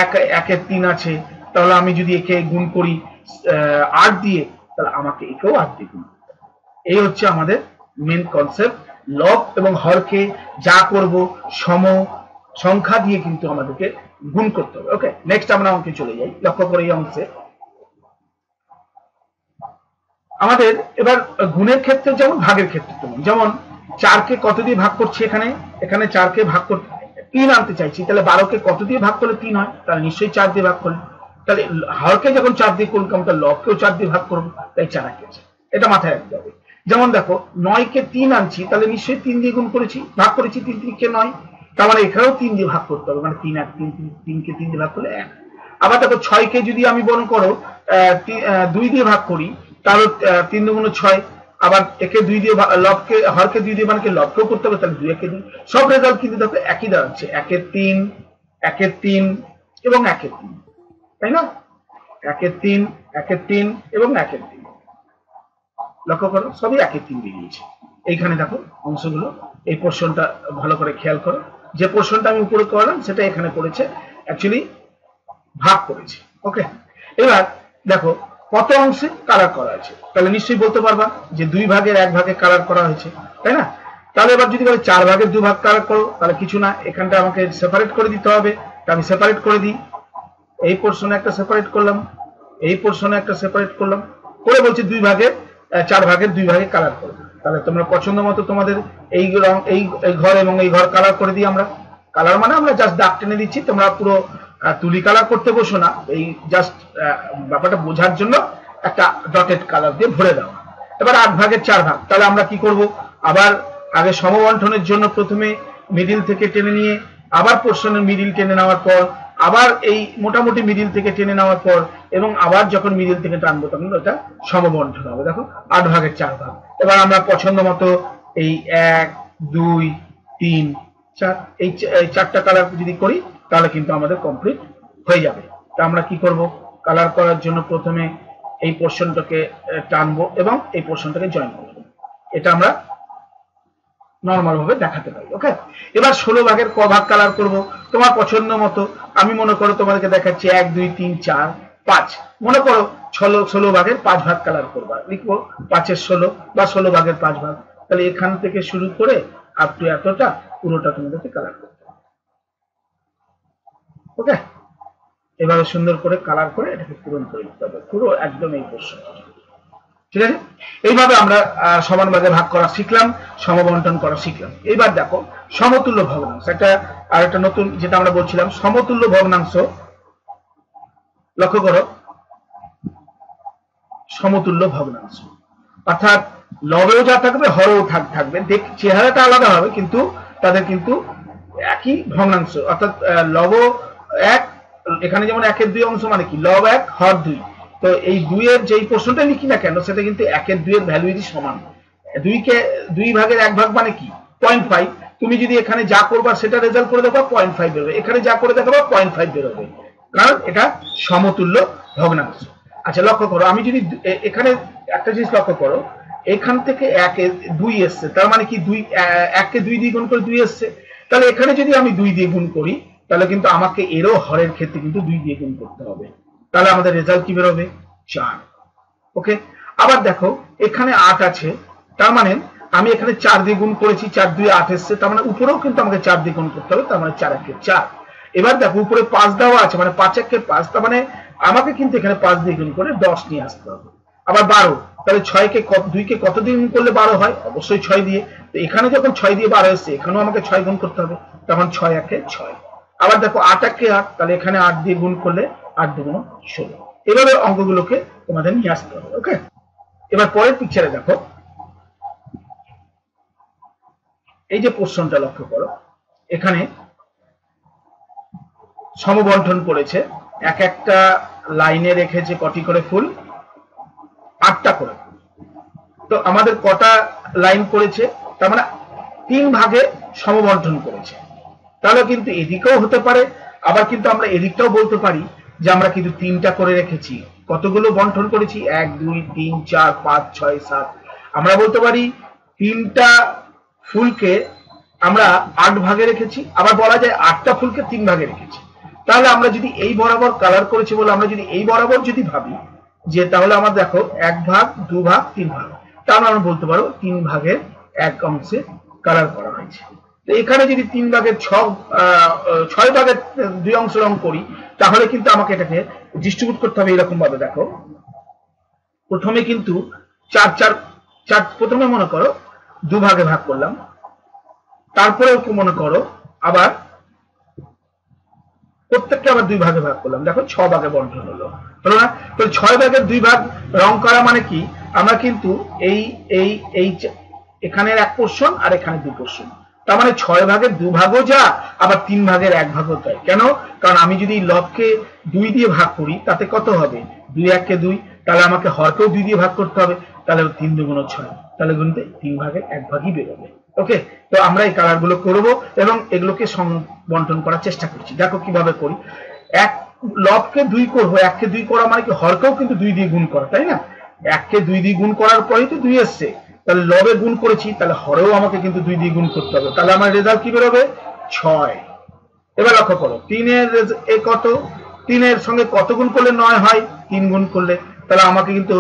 1 3 আছে, তাহলে আমি যদি একে গুণ করি 8 দিয়ে, তাহলে আমাকে একেও 8 দিয়ে গুণ করতে হবে। এই হচ্ছে আমাদের মেন কনসেপ্ট। লব এবং হরকে যা করব সম সংখ্যা দিয়ে কিন্তু আমাদেরকে গুণ করতে হবে। ওকে, নেক্সট আমরা অঙ্কে চলে যাই। লক্ষ্য করে এই অংশে আমাদের এবার গুণের ক্ষেত্রে যেমন ভাগের ক্ষেত্রে তেমন, যেমন 4 কে কত দিয়ে ভাগ করছি, এখানে 4 কে ভাগ করতে 3 আনতে চাইছি, তাহলে 12 কে কত দিয়ে ভাগ করলে 3 হয়, তাহলে নিশ্চয়ই 4 দিয়ে ভাগ করলে। তাহলে হরকে যখন 4 দিয়ে করলাম, তাহলে লবকেও 4 দিয়ে ভাগ করবো, তাই 4 আঁকেছে। এটা মাথায় রাখতে হবে। যেমন দেখো 9 কে 3 আনছি, তাহলে নিশ্চয়ই 3 দিয়ে গুণ করেছি, ভাগ করেছি, 3 3 কে 9। তার মানে এখানেও 3 দিয়ে ভাগ করতে হবে, মানে 3 1 3 3 কে 3 দিয়ে ভাগ করলে 1। আবার দেখো 6 কে যদি আমি মনে করো 2 দিয়ে ভাগ করি তাহলে 3 দুগুণ 6, আবার একে 2 দিয়ে লবকে হরকে 2 দিয়ে মানে লবকেও করতে হবে, তাহলে 2 একে 2। সব রেজাল্ট কিন্তু দেখো একই দাঁড়াচ্ছে, 1 এর 3 1 এর 3 এবং 1 এর 3, তাই না? 1 এর 3 1 এর 3 এবং 1 এর 3, লক্ষ্য করো সবই 1 এর 3 বেরিয়েছে। এইখানে দেখো অংশগুলো, এই পোর্শনটা ভালো করে খেয়াল করো, যে পোর্শনটা আমি উপরে করলাম সেটা এখানে করেছে, অ্যাকচুয়ালি ভাগ করেছে। ওকে, এবার দেখো কত অংশে কালার করা আছে, তাহলে নিশ্চয়ই বলতে পারবা যে 2 ভাগের 1 ভাগে কালার করা হয়েছে, তাই না? তাহলে এবার যদি বলে 4 ভাগের 2 ভাগ কালার করো, তাহলে কিছু না, এখানটা আমাকে সেপারেট করে দিতে হবে। তা আমি সেপারেট করে দিই, এই পোর্শনে একটা সেপারেট করলাম, এই পোর্শনে একটা সেপারেট করলাম, করে বলছি 2 ভাগের 4 ভাগের 2 ভাগে কালার করো। তাহলে তোমরা পছন্দ মতো তোমাদের এই রং এই ঘর এবং এই ঘর কালার করে দিই আমরা। কালার মানে আমরা জাস্ট দাগ টেনে দিচ্ছি, তোমরা পুরো তুলি কালার করতে বসো না, এই জাস্ট ব্যাপারটা বোঝার জন্য একটা ডটেড কালার দিয়ে ভরে দাও। এবার 8 ভাগের 4 ভাগ, তাহলে আমরা কি করব, আবার আগে সমবন্টনের জন্য প্রথমে মিডিল থেকে টেনে নিয়ে আবার পোর্শনের মিডিল টেনে নেওয়ার পর আবার এই মোটামুটি মিডিল থেকে টেনে নেওয়ার পর এবং আবার যখন মিডিল থেকে টানবো তখন ওটা সমবন্টন হবে। দেখো 8 ভাগের 4 ভাগ। এবার আমরা পছন্দ মতো এই 1 2 3 4 এই 4টা কালার যদি করি তাহলে কিন্তু আমাদের কমপ্লিট হয়ে যাবে। তা আমরা কি করব, কালার করার জন্য প্রথমে এই পোর্শনটাকে টানবো এবং এই পোর্শনটাকে জয়েন করব, এটা আমরা নরমাল ভাবে দেখাতে পারি। ওকে, এবার 16 ভাগের ক ভাগ কালার করব তোমার পছন্দ মতো। আমি মনে করো তোমাদেরকে দেখাচ্ছি 1 2 3 4 5, মনে করো 16 ভাগের 5 ভাগ কালার করবা, লিখবো 5 এর 16 বা 16 ভাগের 5 ভাগ। তাহলে এখান থেকে শুরু করে আপ টু এতটা পুরোটা তোমাদেরকে কালার করতে হবে। ওকে, এভাবে সুন্দর করে কালার করে এটাকে পূরণ করে দিতে হবে, পুরো একদম এই পোর্শন। ঠিক আছে, এইভাবে আমরা সমান ভাগে ভাগ করা শিখলাম, সমবন্টন করা শিখলাম। এবার দেখো সমতুল্য ভগ্নাংশ, একটা আর একটা নতুন যেটা আমরা বলছিলাম সমতুল্য ভগ্নাংশ। লক্ষ্য করো সমতুল্য ভগ্নাংশ অর্থাৎ লবেও যা থাকবে হরেও থাকবে, দেখ চেহারাটা আলাদা হবে কিন্তু তাদের কিন্তু একই ভগ্নাংশ, অর্থাৎ লব 1, এখানে যেমন 1 এর 2 অংশ মানে কি লব 1 হর 2, তো এই 2 এর যেই প্রশ্নটা লিখি না কেন সেটা কিন্তু 1 এর 2 এর ভ্যালুই সমান। 2 কে 2 ভাগের 1 ভাগ মানে কি 0.5, তুমি যদি এখানে যা করবা সেটা রেজাল্ট করে দেখাবা 0.5 বেরোবে, এখানে যা করে দেখাবা 0.5 বেরোবে, কারণ এটা সমতুল্য ভগ্নাংশ। আচ্ছা লক্ষ্য করো, আমি যদি এখানে একটা জিনিস লক্ষ্য করো, এখান থেকে 1 এ 2 এসছে, তার মানে কি 1 কে 2 দিয়ে গুণ করে 2 এসছে, তাহলে এখানে যদি আমি 2 দিয়ে গুণ করি তাহলে কিন্তু আমাকে এরও হরের ক্ষেত্রে কিন্তু 2 দিয়ে গুণ করতে হবে, তাহলে আমাদের রেজাল্ট কি বেরোবে 4। ওকে, আবার দেখো এখানে 8 আছে, তার মানে আমি এখানে 4 দিয়ে গুণ করেছি, 4 2 8 এসছে, তার মানে উপরেও কিন্তু আমাকে 4 দিয়ে গুণ করতে হবে, তার মানে 4 1 4। এবার দেখো উপরে 5 দেওয়া আছে, মানে 5 1 5, তার মানে আমাকে কিন্তু এখানে 5 দিয়ে গুণ করে 10 নিয়ে আসতে হবে। আবার 12, তাহলে 6 কে 2 কে কত দিয়ে গুণ করলে 12 হয়, অবশ্যই 6 দিয়ে। তো এখানে যখন 6 দিয়ে 12 এসছে এখানেও আমাকে 6 গুণ করতে হবে, তখন 6 1 6। আবার দেখো 8 1 8, তাহলে এখানে 8 দিয়ে গুণ করলে 8 2 16। এভাবে অঙ্কগুলোকে তোমাদের নিয়ে আসতে হবে। ওকে, এবার পরের পিকচারে দেখো এই যে পোর্শনটা লক্ষ্য করো, এখানে সমবন্টন করেছে, এক একটা লাইনে রেখেছে কটি করে ফুল, 8টা করে। তো আমাদের কটা লাইন করেছে, তার মানে 3 ভাগে সমবন্টন করেছে। তাহলে কিন্তু এদিকেও হতে পারে, আবার কিন্তু আমরা এদিকটাও বলতে পারি যে আমরা কিন্তু 3টা করে রেখেছি। কতগুলো বন্টন করেছি 1 2 3 4 5 6 7, আমরা বলতে পারি 3টা ফুলকে আমরা 8 ভাগে রেখেছি, আবার বলা যায় 8টা ফুলকে 3 ভাগে রেখেছি। তাহলে আমরা যদি এই বরাবর কালার করেছি বলে আমরা যদি এই বরাবর যদি ভাবি যে তাহলে আমার দেখো 1 ভাগ 2 ভাগ 3 ভাগ, তাহলে আমরা বলতে পারো 3 ভাগের 1 অংশে কালার করা হয়েছে। তো এখানে যদি 3 ভাগের 6 ভাগের 2 অংশ রং করি তাহলে কিন্তু আমাকে এটাকে ডিস্ট্রিবিউট করতে হবে এরকম ভাবে। দেখো প্রথমে কিন্তু 4 4 4, প্রথমে মনে করো 2 ভাগে ভাগ করলাম, তারপরে মনে করো আবার প্রত্যেকটা আবার 2 ভাগে ভাগ করলাম, দেখো 6 ভাগে বন্টন হলো না? তো 6 ভাগের 2 ভাগ রং করা মানে কি, আমরা কিন্তু এই এই এই এখানের 1 পোর্শন আর এখানে 2 পোর্শন, তার মানে 6 ভাগের 2 ভাগও যা, আবার 3 ভাগের 1 ভাগও তাই। কেন? কারণ আমি যদি লবকে 2 দিয়ে ভাগ করি তাতে কত হবে? 2 1 2, তাহলে আমাকে হরকেও 2 দিয়ে ভাগ করতে হবে, তাহলে 3 2 6, তাহলে গুনতে 3 ভাগের 1 ভাগই বেরোবে। ওকে, তো আমরা এই কালার গুলো করবো এবং এগুলোকে বন্টন করার চেষ্টা করছি। দেখো কিভাবে করি। এক লবকে 2 করবো, 1 কে 2 করা মানে কি হরকেও কিন্তু 2 দিয়ে গুণ করা, তাই না? 1 কে 2 দিয়ে গুণ করার পরেই তো 2 এসছে, তাহলে লবে গুণ করেছি, তাহলে হরেও আমাকে কিন্তু 2 দিয়ে গুণ করতে হবে, তাহলে আমার রেজাল্ট কি বেরোবে? 6। এবার লক্ষ্য করো 3 এর কত, 3 এর সঙ্গে কত গুণ করলে 9 হয়? 3 গুণ করলে, তাহলে আমাকে কিন্তু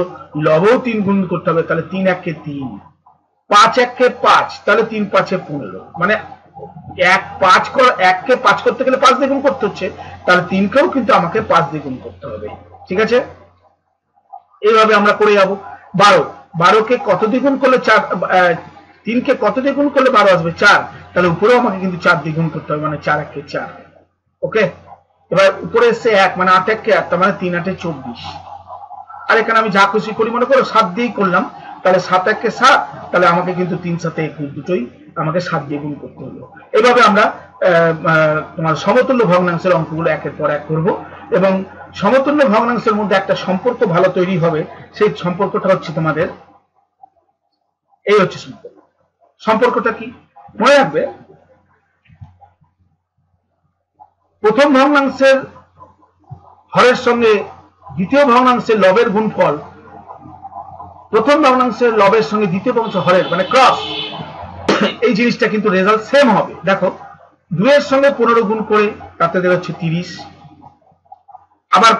লবেও 3 গুণ করতে হবে, তাহলে 3 1 কে 3, 5 1 কে 5, তাহলে 3 5 এ 15, মানে 1 কে 5 করতে গেলে 5 দিয়ে গুণ করতে হচ্ছে, তাহলে 3 কেও কিন্তু আমাকে 5 দিয়ে গুণ করতে হবে। ঠিক আছে, এইভাবে আমরা করে যাব। 12 কে কত দিয়ে গুণ করলে 4, 3 কে কত দিয়ে গুণ করলে 12 আসবে? 4, তাহলে উপরেও আমাকে কিন্তু 4 দিয়ে গুণ করতে হবে, মানে 4 1 কে 4। ওকে, এবার উপরে এসে 1, মানে 8 1 কে 8, তার মানে 3 8 এ 24। আর এখানে আমি যা খুশি করি, মনে করো 7 দিয়েই করলাম, তাহলে 7 1 কে 7, তাহলে আমাকে কিন্তু 3 7 21, দুটোই আমাকে 7 দিয়ে গুণ করতে হলো। এইভাবে আমরা তোমার সমতুল্য ভগ্নাংশের অঙ্কগুলো একের পর এক করব এবং সমতুল্য ভগ্নাংশের মধ্যে একটা সম্পর্ক ভালো তৈরি হবে। সেই সম্পর্কটা হচ্ছে তোমাদের এই হচ্ছে সম্পর্কটা কি মনে রাখবে? প্রথম ভগ্নাংশের হরের সঙ্গে দ্বিতীয় ভগ্নাংশের লবের গুণফল, প্রথম ভগ্নাংশের লবের সঙ্গে দ্বিতীয় ভগ্নাংশের হরের মানে ক্রস, এই জিনিসটা কিন্তু রেজাল্ট সেম হবে। দেখো 2 এর সঙ্গে 15 গুণ করে তাতে দেওয়া হচ্ছে 30, আবার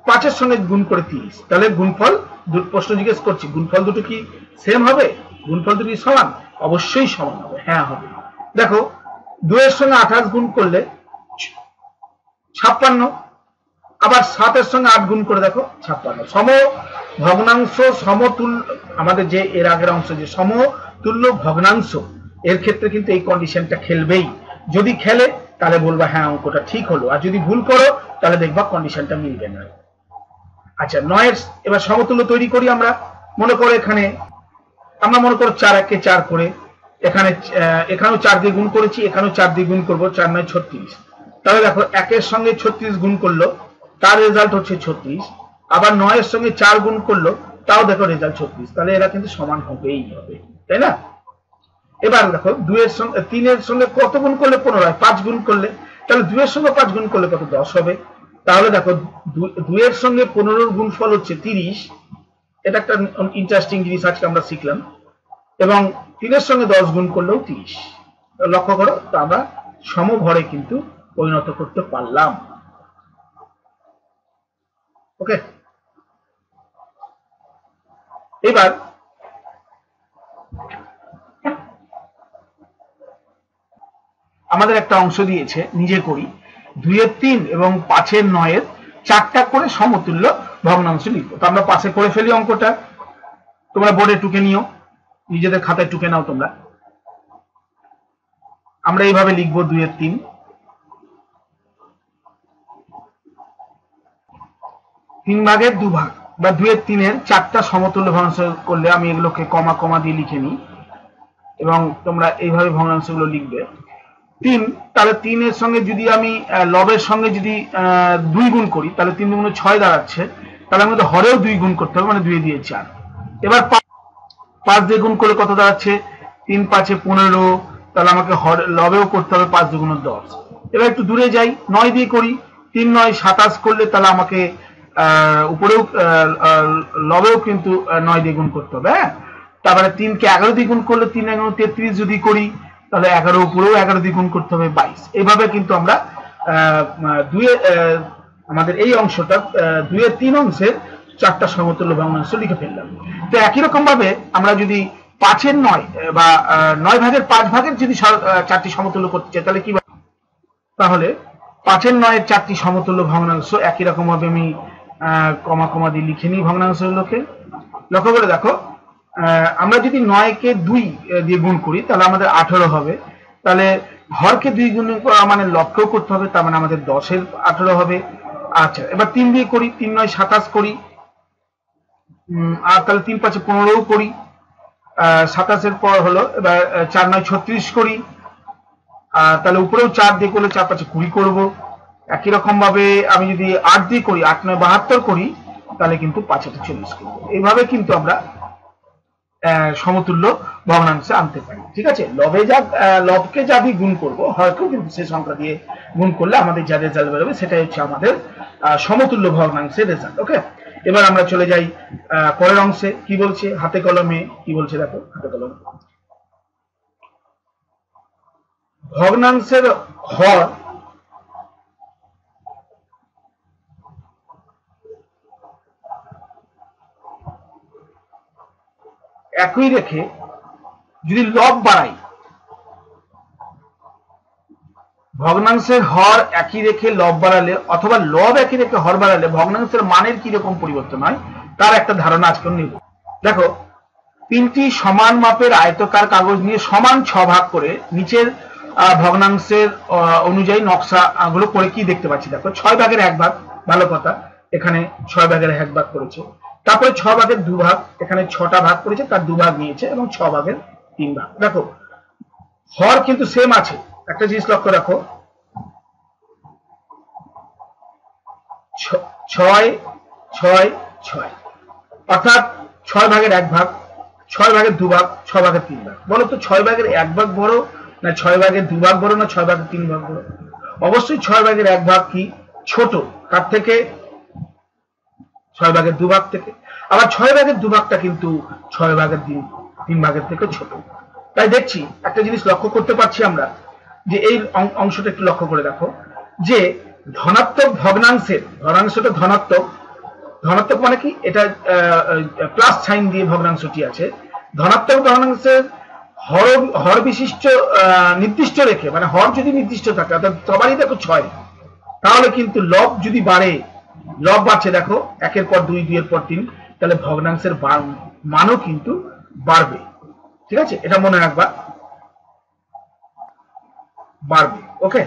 5 এর সঙ্গে গুণ করে 30, তাহলে গুণফল, প্রশ্ন জিজ্ঞেস করছি গুণফল দুটো কি সেম হবে? গুণফল দুটো কি সমান? অবশ্যই সমান হবে, হ্যাঁ হবে। দেখো 2 এর সঙ্গে 28 গুণ করলে 56, আবার 7 এর সঙ্গে 8 গুণ করে দেখো 56। সম ভগ্নাংশ সমতুল্য, আমাদের যে এর আগের অংশ যে সমতুল্য ভগ্নাংশ, এর ক্ষেত্রে কিন্তু এই কন্ডিশনটা খেলবেই। যদি খেলে তাহলে বলবা হ্যাঁ অঙ্কটা ঠিক হলো, আর যদি ভুল করো তাহলে দেখবা কন্ডিশনটা মিলবে না। আচ্ছা 9 এর এবার সমতুল্য তৈরি করি আমরা। মনে করো এখানে আমরা মনে করো 4 1 কে 4 করে, এখানেও 4 দিয়ে গুণ করেছি, এখানেও 4 দিয়ে গুণ করবো, 4 9 36। তাহলে দেখো 1 এর সঙ্গে 36 গুণ করলো, তার রেজাল্ট হচ্ছে 36, আবার 9 এর সঙ্গে 4 গুণ করলো, তাও দেখো রেজাল্ট 36, তাহলে এরা কিন্তু সমান হবেই হবে, তাই না? এবার দেখো 2 এর সঙ্গে 3 এর সঙ্গে কত গুণ করলে 15 হয়? 5 গুণ করলে, তাহলে 2 এর সঙ্গে 5 গুণ করলে কত? 10 হবে। তাহলে দেখো 2 এর সঙ্গে 15 এর গুণফল হচ্ছে 30, এটা একটা ইন্টারেস্টিং জিনিস আজকে আমরা শিখলাম। এবং 3 এর সঙ্গে 10 গুণ করলেও 30। লক্ষ্য করো, তো আমরা সমভরে কিন্তু পরিণত করতে পারলাম। ওকে, এবার আমাদের একটা অংশ দিয়েছে, নিজে করি। 2 এর 3 এবং 5 এর 9 এর 4টা করে সমতুল্য ভগ্নাংশ লিখবো। তো আমরা 5 করে ফেলি অঙ্কটা, তোমরা বোর্ডে টুকে নিও, নিজেদের খাতায় টুকে নাও তোমরা। আমরা এইভাবে লিখবো 2 এর 3, 3 ভাগের 2 ভাগ, বা 2 এর 3 এর 4টা সমতুল্য ভগ্নাংশ করলে আমি এগুলোকে কমা কমা দিয়ে লিখে নিই এবং তোমরা এইভাবে ভগ্নাংশগুলো লিখবে। 3, তাহলে 3 এর সঙ্গে যদি আমি লবের সঙ্গে যদি 2 গুণ করি, তাহলে 3 গুণ 6 দাঁড়াচ্ছে, তাহলে আমাদের হরেও 2 গুণ করতে হবে, মানে 2 দিয়ে 4। এবার 5 দিয়ে গুণ করলে কত দাঁড়াচ্ছে? 3 5 এ 15, তাহলে আমাকে লবেও করতে হবে 5 2 10। এবার একটু দূরে যাই, 9 দিয়ে করি, 3 9 27 করলে তাহলে আমাকে উপরেও লবেও কিন্তু 9 দিয়ে গুণ করতে হবে। হ্যাঁ, তারপরে 3 কে 11 দিয়ে গুণ করলে 3 11 33 যদি করি, তাহলে 11 উপরেও 11 দিয়ে গুণ করতে হবে 22। এইভাবে কিন্তু আমরা আমাদের এই অংশটা 2 এর 3 অংশের 4টা সমতুল্য ভগ্নাংশ লিখে ফেললাম। তো একই রকম ভাবে আমরা যদি 5 এর 9 বা 9 ভাগের 5 ভাগের যদি 4টি সমতুল্য করতে চাই, তাহলে কি? তাহলে 5 এর 9 এর 4টি সমতুল্য ভগ্নাংশ একই রকম ভাবে আমি কমা কমা দিয়ে লিখে নিই ভগ্নাংশগুলোকে। লক্ষ্য করে দেখো, আমরা যদি 9 কে 2 দিয়ে গুণ করি তাহলে আমাদের 18 হবে, তাহলে হরকে 2 গুণ করা মানে লবকেও করতে হবে, তার মানে আমাদের 10 এর 18 হবে। আচ্ছা, এবার 3 দিয়ে করি, 3 9 27 করি, আর তাহলে 3 5 15 করি, 27 এর পর হলো এবার 4 9 36 করি, তাহলে উপরেও 4 দিয়ে করলে 4 5 20 করবো। একই রকম ভাবে আমি যদি 8 দিয়ে করি, 8 9 72 করি, তাহলে কিন্তু 5 8 40 করবো। এইভাবে কিন্তু আমরা সমতুল্য ভগ্নাংশে আনতে পারি। ঠিক আছে, লবকে যা দিয়ে গুণ করবো, হয়তো কিন্তু সেই সংখ্যা দিয়ে গুণ করলে আমাদের যা রেজাল্ট বেরোবে সেটাই হচ্ছে আমাদের সমতুল্য ভগ্নাংশের রেজাল্ট। ওকে, এবার আমরা চলে যাই পরের অংশে। কি বলছে হাতে কলমে, কি বলছে দেখো হাতে কলমে। ভগ্নাংশের হর একই রেখে যদি লব বাড়াই, ভগ্নাংশের হর একই রেখে লব বাড়ালে অথবা লব একই রেখে হর বাড়ালে ভগ্নাংশের মানের কি রকম পরিবর্তন হয় তার একটা ধারণা আজকে নেব। দেখো, 3টি সমান মাপের আয়তকার কাগজ নিয়ে সমান 6 ভাগ করে নিচের ভগ্নাংশের অনুযায়ী নকশা গুলো করে কি দেখতে পাচ্ছি। দেখো 6 ভাগের 1 ভাগ, ভালো কথা, এখানে 6 ভাগের 1 ভাগ করেছে। তারপরে 6 ভাগের 2 ভাগ, এখানে 6টা ভাগ করেছে, তার 2 ভাগ নিয়েছে, এবং 6 ভাগের 3 ভাগ। দেখো হর কিন্তু সেম আছে। একটা জিনিস লক্ষ্য রাখো, 6 6 6, অর্থাৎ 6 ভাগের 1 ভাগ, 6 ভাগের 2 ভাগ, 6 ভাগের 3 ভাগ। বলো তো 6 ভাগের 1 ভাগ বড় না 6 ভাগের 2 ভাগ বড় না 6 ভাগের 3 ভাগ বড়? অবশ্যই 6 ভাগের 1 ভাগ কি ছোট, কার থেকে? 6 ভাগের 2 ভাগ থেকে। আবার 6 ভাগের 2 ভাগটা কিন্তু 6 ভাগের 3 ভাগের থেকে ছোট। তাই দেখছি একটা জিনিস লক্ষ্য করতে পারছি আমরা, যে এই অংশটা একটু লক্ষ্য করে দেখো, যে ধনাত্মক ভগ্নাংশের, ভগ্নাংশটা ধনাত্মক, ধনাত্মক মানে কি, এটা প্লাস সাইন দিয়ে ভগ্নাংশটি আছে। ধনাত্মক ভগ্নাংশের হর বিশিষ্ট নির্দিষ্ট রেখে, মানে হর যদি নির্দিষ্ট থাকে, অর্থাৎ সবারই দেখো 6, তাহলে কিন্তু লব যদি বাড়ে, লব বাড়ছে দেখো 1 এর পর 2, 2 এর পর 3, তাহলে ভগ্নাংশের মানও কিন্তু বাড়বে। ঠিক আছে, এটা মনে রাখবা, বাড়বে। ওকে,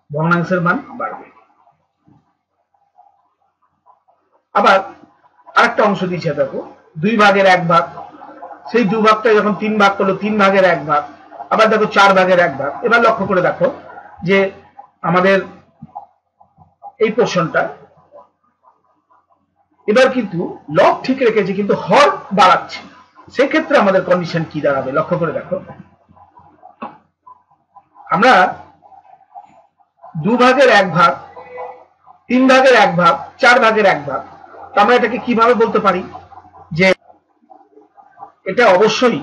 ভগ্নাংশের মান বাড়বে। আবার আরেকটা অংশ দিয়েছে দেখো, 2 ভাগের 1 ভাগ, সেই 2 ভাগটা যখন 3 ভাগ করলো, 3 ভাগের 1 ভাগ। আবার দেখো 4 ভাগের 1 ভাগ। এবার লক্ষ্য করে দেখো যে আমাদের এই পোর্শনটা এবার কিন্তু লব ঠিক রেখেছে, কিন্তু হর বাড়াচ্ছে। সেক্ষেত্রে আমাদের কন্ডিশন কি দাঁড়াবে লক্ষ্য করে দেখো, আমরা 2 ভাগের 1 ভাগ, 3 ভাগের 1 ভাগ, 4 ভাগের 1 ভাগ, আমরা এটাকে কিভাবে বলতে পারি, যে এটা অবশ্যই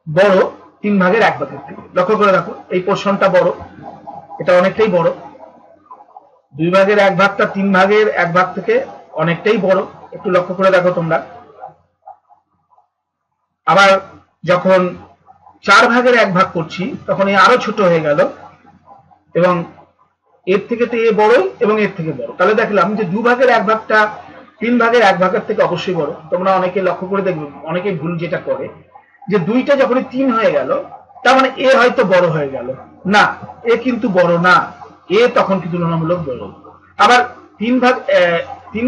বড় 3 ভাগের 1 ভাগের থেকে। লক্ষ্য করে দেখো এই পোর্শনটা বড়, এটা অনেকটাই বড়। 2 ভাগের 1 ভাগটা 3 ভাগের 1 ভাগ থেকে অনেকটাই বড়, একটু লক্ষ্য করে দেখো তোমরা। আবার যখন 4 ভাগের 1 ভাগ করছি, তখন এ আরো ছোট হয়ে গেল, এবং এর থেকে তো এ বড় এবং এর থেকে বড়। তাহলে দেখলাম যে 2 ভাগের 1 ভাগটা 3 ভাগের 1 ভাগের থেকে অবশ্যই বড়। তোমরা অনেকে লক্ষ্য করে দেখবে, অনেকে ভুল যেটা করে, যে 2টা যখন 3 হয়ে গেল, তার মানে এ হয়তো বড় হয়ে গেল। না, এ কিন্তু বড় না, এ তখন কি তুলনামূলক বড়। আবার 3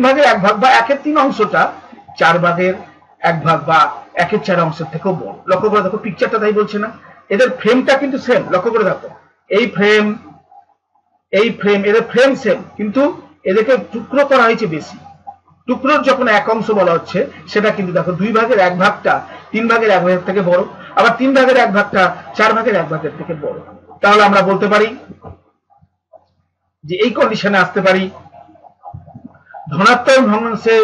ভাগের 1 ভাগ বা 1/3 অংশটা 4 ভাগের 1 ভাগ বা 1/4 অংশের থেকেও বড়। লক্ষ্য করে দেখো পিকচারটা তাই বলছে না, এদের ফ্রেমটা কিন্তু সেম। লক্ষ্য করে দেখো এই ফ্রেম, এদের ফ্রেম সেম, কিন্তু এদেরকে টুকরো করা হয়েছে বেশি। টুকরোর যখন এক অংশ বলা হচ্ছে, সেটা কিন্তু দেখো 2 ভাগের 1 ভাগটা 3 ভাগের 1 ভাগের থেকে বড়, আবার 3 ভাগের 1 ভাগটা 4 ভাগের 1 ভাগের থেকে বড়। তাহলে আমরা বলতে পারি যে এই কন্ডিশনে আসতে পারি, ধনাত্মক ভগ্নাংশের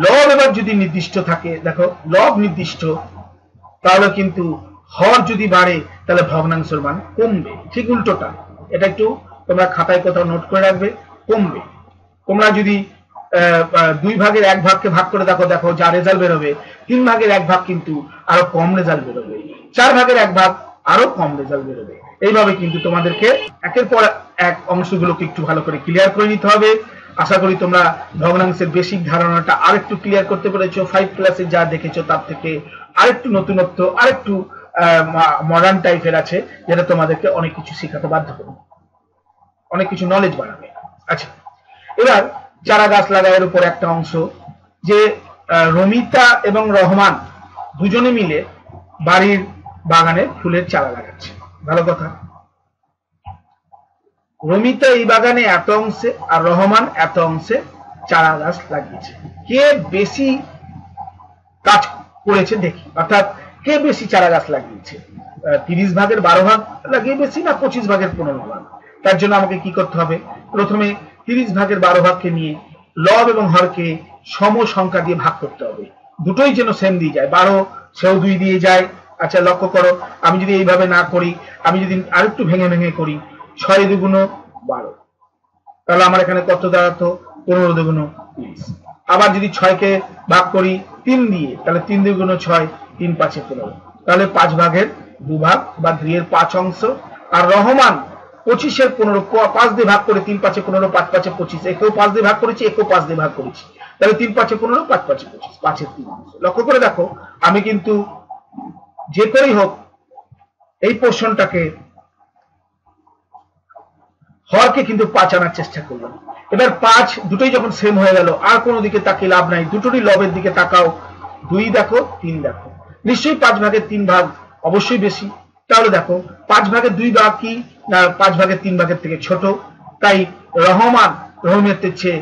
লব এবার যদি নির্দিষ্ট থাকে, দেখো লব নির্দিষ্ট, তাহলে কিন্তু হর যদি বাড়ে তাহলে ভগ্নাংশের মান কমবে। ঠিক উল্টোটা, এটা একটু তোমরা খাতায় কোথাও নোট করে রাখবে, কমবে। তোমরা যদি 2 ভাগের 1 ভাগকে ভাগ করে দেখো, দেখো যা রেজাল্ট বেরোবে, 3 ভাগের 1 ভাগ কিন্তু আরো কম রেজাল্ট বেরোবে, 4 ভাগের 1 ভাগ আরো কম রেজাল্ট বেরোবে। এইভাবে কিন্তু তোমাদেরকে একের পর এক অংশগুলোকে একটু ভালো করে ক্লিয়ার করে নিতে হবে। আশা করি তোমরা ভগ্নাংশের বেসিক ধারণাটা আরেকটু ক্লিয়ার করতে পেরেছো। 5 ক্লাসে যা দেখেছো তার থেকে আরেকটু নতুনত্ব, আরেকটু মডার্ন টাইপের আছে, যেটা তোমাদেরকে অনেক কিছু শেখাতে বাধ্য করবে, অনেক কিছু নলেজ বাড়াবে। আচ্ছা, এবার চারা গাছ লাগানোর উপর একটা অংশ, যে রমিতা এবং রহমান দুজনে মিলে বাড়ির বাগানে ফুলের চারা লাগাচ্ছে। ভালো কথা। রমিতা এই বাগানে এত অংশে আর রহমান এত অংশে চারা গাছ লাগিয়েছে। কে বেশি কাজ করেছে দেখি, অর্থাৎ কে বেশি চারা গাছ লাগিয়েছে, 30 ভাগের 12 ভাগ লাগিয়ে বেশি না 25 ভাগের 15 ভাগ। তার জন্য আমাকে কি করতে হবে, প্রথমে 30 ভাগের 12 ভাগকে নিয়ে লব এবং হরকে সম সংখ্যা দিয়ে ভাগ করতে হবে, দুটোই যেন সেম দিয়ে যায়। 12 সেও 2 দিয়ে যায়। আচ্ছা লক্ষ্য করো, আমি যদি এইভাবে না করি, আমি যদি আরেকটু ভেঙে ভেঙে করি, 6 দুগুণ 12, তাহলে আমার এখানে কত দাঁড়াতো, 15 দুগুণ 30। আবার যদি 6কে ভাগ করি 3 দিয়ে, তাহলে 3 দুগুণ 6, 3 5 15, তাহলে 5 ভাগের 2 ভাগ বা 2 এর 5 অংশ। আর রহমান 25 এর 15, 5 দিয়ে ভাগ করে 3 5 15, 5 5 25, একেও 5 দিয়ে ভাগ করেছি, একেও 5 দিয়ে ভাগ করেছি, তাহলে 3 5 15, 5 5 25, 5 এর 3 অংশ। লক্ষ্য করে দেখো, আমি কিন্তু যে করেই হোক এই পোর্শনটাকে হরকে কিন্তু 5 আনার চেষ্টা করলাম। এবার 5 দুটোই যখন সেম হয়ে গেল, আর কোনো দিকে তাকিয়ে লাভ নাই, দুটোরই লবের দিকে তাকাও। 2 দেখো, 3 দেখো, নিশ্চয়ই 5 ভাগের 3 ভাগ অবশ্যই বেশি। তাহলে দেখো 5 ভাগের 2 ভাগ কি না 5 ভাগের 3 ভাগের থেকে ছোট, তাই রহমানের চেয়ে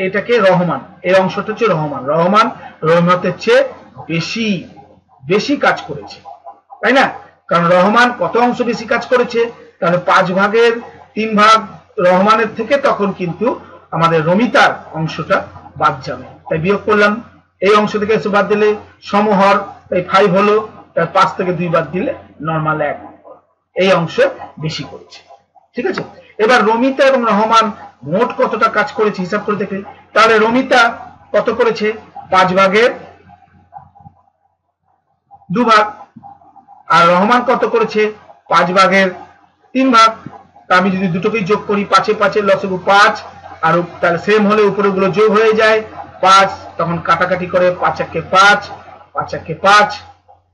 এটাকে রহমান, এই অংশটা হচ্ছে রহমানের চেয়ে বেশি কাজ করেছে, তাই না? কারণ রহমান কত অংশ বেশি কাজ করেছে, তাহলে 5 ভাগের 3 ভাগ রহমানের থেকে তখন কিন্তু আমাদের রমিতার অংশটা বাদ যাবে, তাই বিয়োগ করলাম। এই অংশ থেকে এসে বাদ দিলে সমহর, তাই 5 হলো, তাই 5 থেকে 2 বাদ দিলে নরমাল 1, এই অংশ বেশি করেছে। ঠিক আছে, এবার রমিতা এবং রহমান মোট কতটা কাজ করেছে হিসাব করে দেখলে, তাহলে রমিতা কত করেছে, 5 ভাগের 2 ভাগ, আর রহমান কত করেছে, 5 ভাগের 3 ভাগ। আমি যদি দুটোকেই যোগ করি, 5 5 লসাগু 5, আর তাহলে সেম হলে উপরে গুলো যোগ হয়ে যায় 5, তখন কাটাকাটি করে 5 1 5, 5 1 5,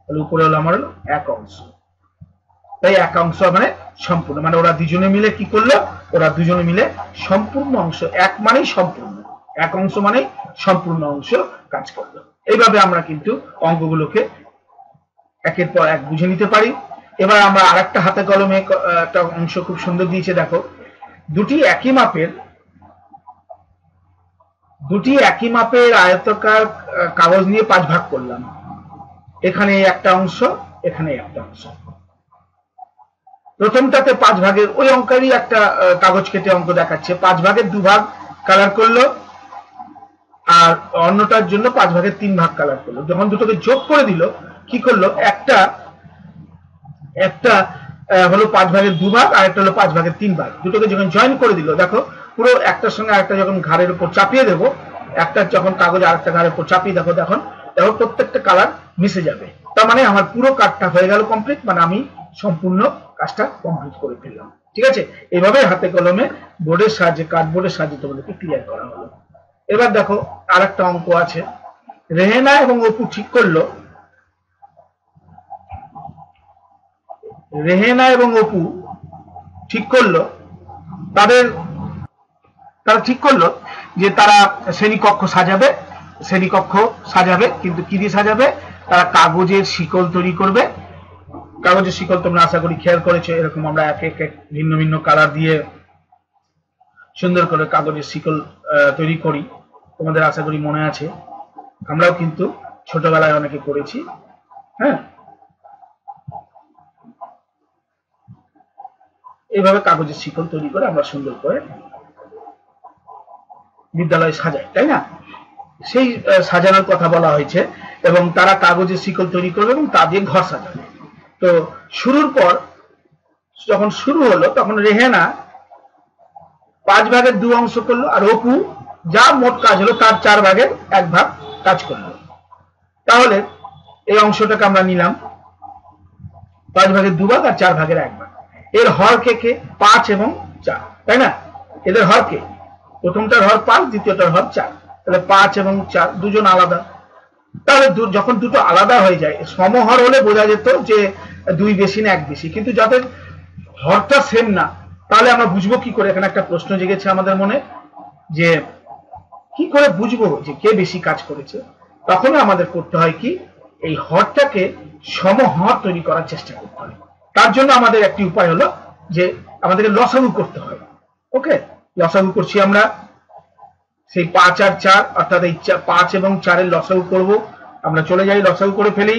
তাহলে উপরে হলো আমার 1 অংশ। তাই 1 অংশ মানে সম্পূর্ণ, মানে ওরা দুজনে মিলে কি করলো, ওরা দুজনে মিলে সম্পূর্ণ অংশ, 1 মানেই সম্পূর্ণ, 1 অংশ মানেই সম্পূর্ণ অংশ কাজ করলো। এইভাবে আমরা কিন্তু অঙ্কগুলোকে একের পর এক বুঝে নিতে পারি। এবার আমরা আরেকটা হাতে কলমে একটা অংশ খুব সুন্দর দিয়েছে, দেখো দুটি একই মাপের আয়তাকার কাগজ নিয়ে 5 ভাগ করলাম, এখানে একটা অংশ, এখানে একটা অংশ। প্রথমটাতে 5 ভাগের ওই অঙ্কেরই একটা কাগজ কেটে অঙ্ক দেখাচ্ছে, 5 ভাগের 2 ভাগ কালার করলো, আর অন্যটার জন্য 5 ভাগের 3 ভাগ কালার করলো। যখন দুটোকে যোগ করে দিল, কি করলো, একটা হলো 5 ভাগের 2 ভাগ, আর একটা হলো 5 ভাগের 3 ভাগ। দুটোকে যখন জয়েন করে দিল, দেখো পুরো একটার সঙ্গে আরেকটা যখন ঘাড়ের উপর চাপিয়ে দেবো, একটা যখন কাগজ আরেকটা ঘাড়ের উপর চাপিয়ে দেখো প্রত্যেকটা কালার মিশে যাবে। তার মানে আমার পুরো কাজটা হয়ে গেল কমপ্লিট, মানে আমি সম্পূর্ণ কাজটা কমপ্লিট করে ফেললাম। ঠিক আছে, এইভাবে হাতে কলমে বোর্ডের সাহায্যে, কার্ডবোর্ডের সাহায্যে তোমাদেরকে ক্লিয়ার করা হলো। এবার দেখো আরেকটা অঙ্ক আছে, রেহেনা এবং অপু ঠিক করলো, তারা ঠিক করলো যে তারা শ্রেণীকক্ষ সাজাবে, কিন্তু কি দিয়ে সাজাবে, তারা কাগজের শিকল তৈরি করবে। কাগজের শিকল তোমরা আশা করি খেয়াল করেছো, এরকম আমরা এক এক ভিন্ন ভিন্ন কালার দিয়ে সুন্দর করে কাগজের শিকল তৈরি করি, তোমাদের আশা করি মনে আছে, আমরাও কিন্তু ছোটবেলায় অনেকে করেছি। হ্যাঁ, এইভাবে কাগজের শিকল তৈরি করে আমরা সুন্দর করে বিদ্যালয়ে সাজাই, তাই না? সেই সাজানোর কথা বলা হয়েছে, এবং তারা কাগজের শিকল তৈরি করবে এবং তা দিয়ে ঘর সাজাবে। তো শুরুর পর যখন শুরু হলো, তখন রেহেনা 5 ভাগের 2 অংশ করলো, আর অপু যা মোট কাজ হলো তার 4 ভাগের 1 ভাগ কাজ করলো। তাহলে এই অংশটাকে আমরা নিলাম 5 ভাগের 2 ভাগ আর 4 ভাগের 1 ভাগ। এর হর কে 5 এবং 4, তাই না? এদের হর কে, প্রথমটার হর 5, দ্বিতীয়টার হর 4, তাহলে 5 এবং 4 দুজন আলাদা। তাহলে যখন দুটো আলাদা হয়ে যায়, সমহর হলে বোঝা যেত যে 2 বেশি না 1 বেশি, কিন্তু যাদের হরটা সেম না, তাহলে আমরা বুঝবো কি করে? এখানে একটা প্রশ্ন জেগেছে আমাদের মনে, যে কি করে বুঝবো যে কে বেশি কাজ করেছে? তখন আমাদের করতে হয় কি, এই হরটাকে সমহর তৈরি করার চেষ্টা করতে হয়। তার জন্য আমাদের একটি উপায় হলো যে আমাদেরকে লসাগু করতে হয়। ওকে, লসাগু করছি আমরা, সেই 5 আর 4 অর্থাৎ এই 5 এবং 4 এর লসাগু করব। আমরা চলে যাই, লসাগু করে ফেলি।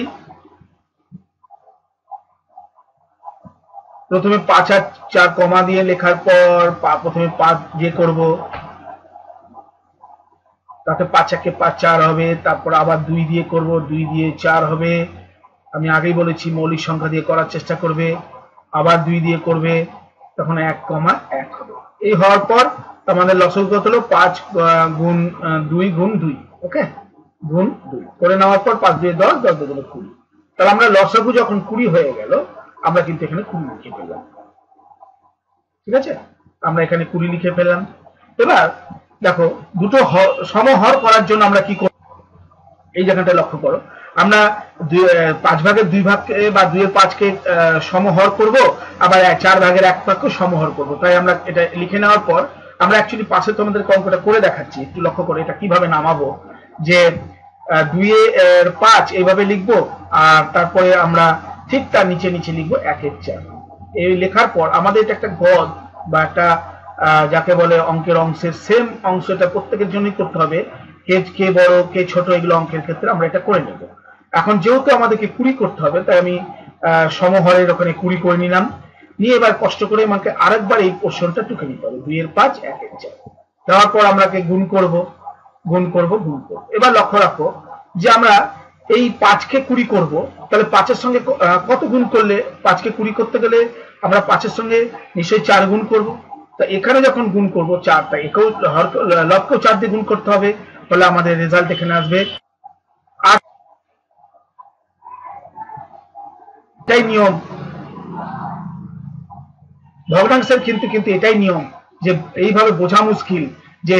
প্রথমে 5 আর 4 কমা দিয়ে লেখার পর প্রথমে 5 দিয়ে করব, তাতে 5 একে 5 4 হবে, তারপর আবার 2 দিয়ে করব, 2 দিয়ে 4 হবে। আমি আগেই বলেছি মৌলিক সংখ্যা দিয়ে করার চেষ্টা করবে, আবার 2 দিয়ে করবে, তখন 1 কমা 1 হবে। এই হওয়ার পর আমাদের লসাগু কত হলো, 5 গুণ 2 গুণ 2, ওকে, গুণ 2 করে নেওয়ার পর 5 দিয়ে 10, 10 দিয়ে 20। তাহলে আমরা লসাগু যখন 20 হয়ে গেল, আমরা কিন্তু এখানে 20 লিখে ফেললাম। ঠিক আছে, আমরা এখানে 20 লিখে ফেললাম। এবার দেখো, দুটো সমহর করার জন্য আমরা কি করব, এই জায়গাটা লক্ষ্য করো। আমরা 5 ভাগের 2 ভাগকে বা 2 এর 5 কে সমহর করব, আবার 4 ভাগের 1 ভাগকে সমহর করব। তাই আমরা এটা লিখে নেওয়ার পর আমরা অ্যাকচুয়ালি পাশে তোমাদের অঙ্কটা করে দেখাচ্ছি, একটু লক্ষ্য করে এটা কিভাবে নামাবো। যে 2 এর 5 এইভাবে লিখবো, আর তারপরে আমরা ঠিক তার নিচে নিচে লিখবো 1 এর 4। এই লেখার পর আমাদের এটা একটা গদ বা একটা যাকে বলে অঙ্কের অংশের সেম অংশটা প্রত্যেকের জন্যই করতে হবে, কে বড় কে ছোট, এগুলো অঙ্কের ক্ষেত্রে আমরা এটা করে নেব। এখন যেহেতু আমাদেরকে 20 করতে হবে, তাই আমি সমহরের ওখানে 20 করে নিলাম, নিয়ে এবার কষ্ট করে আমাকে আরেকবার এই পোর্শনটা টুকে নিতে হবে, 2 এর 5 1 এর 4 দেওয়ার পর আমরা গুণ করব, গুণ করব, গুণ করব। এবার লক্ষ্য রাখো যে আমরা এই 5 কে 20 করব, তাহলে 5 এর সঙ্গে কত গুণ করলে, 5 কে 20 করতে গেলে আমরা 5 এর সঙ্গে নিশ্চয়ই 4 গুণ করব। তা এখানে যখন গুণ করব 4, তা একেও লবকেও 4 দিয়ে গুণ করতে হবে, তাহলে আমাদের রেজাল্ট এখানে আসবে 8। এটাই নিয়ম ভগ্নাংশের, কিন্তু এটাই নিয়ম যে এইভাবে বোঝা মুশকিল, যে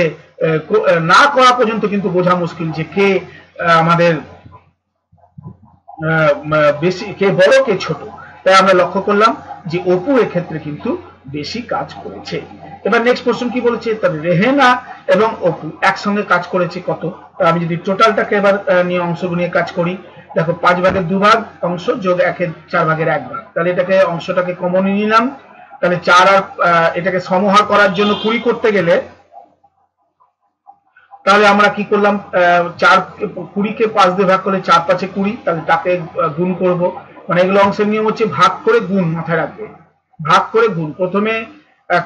না করা পর্যন্ত কিন্তু বোঝা মুশকিল যে কে আমাদের বেশি, কে বড় কে ছোট। তাই আমরা লক্ষ্য করলাম যে অপু এক্ষেত্রে কিন্তু বেশি কাজ করেছে। এবার নেক্সট কোশ্চেন কি বলেছে, তাহলে রেহেনা এবং অপু একসঙ্গে কাজ করেছে কত। আমি যদি টোটালটাকে এবার নিয়ে অংশগুলো নিয়ে কাজ করি, দেখো 5 ভাগের 2 ভাগ অংশ যোগ 1 এর 4 ভাগের 1 ভাগ, তাহলে এটাকে অংশটাকে কমন নিলাম। তাহলে 4 আর এটাকে সমহর করার জন্য 20 করতে গেলে তাহলে আমরা কি করলাম, 20 কে 5 দিয়ে ভাগ করলে 4 5 20, তাহলে তাকে গুণ করব। মানে এগুলো অংশের নিয়ম হচ্ছে ভাগ করে গুণ, মাথায় রাখবে, ভাগ করে গুণ। প্রথমে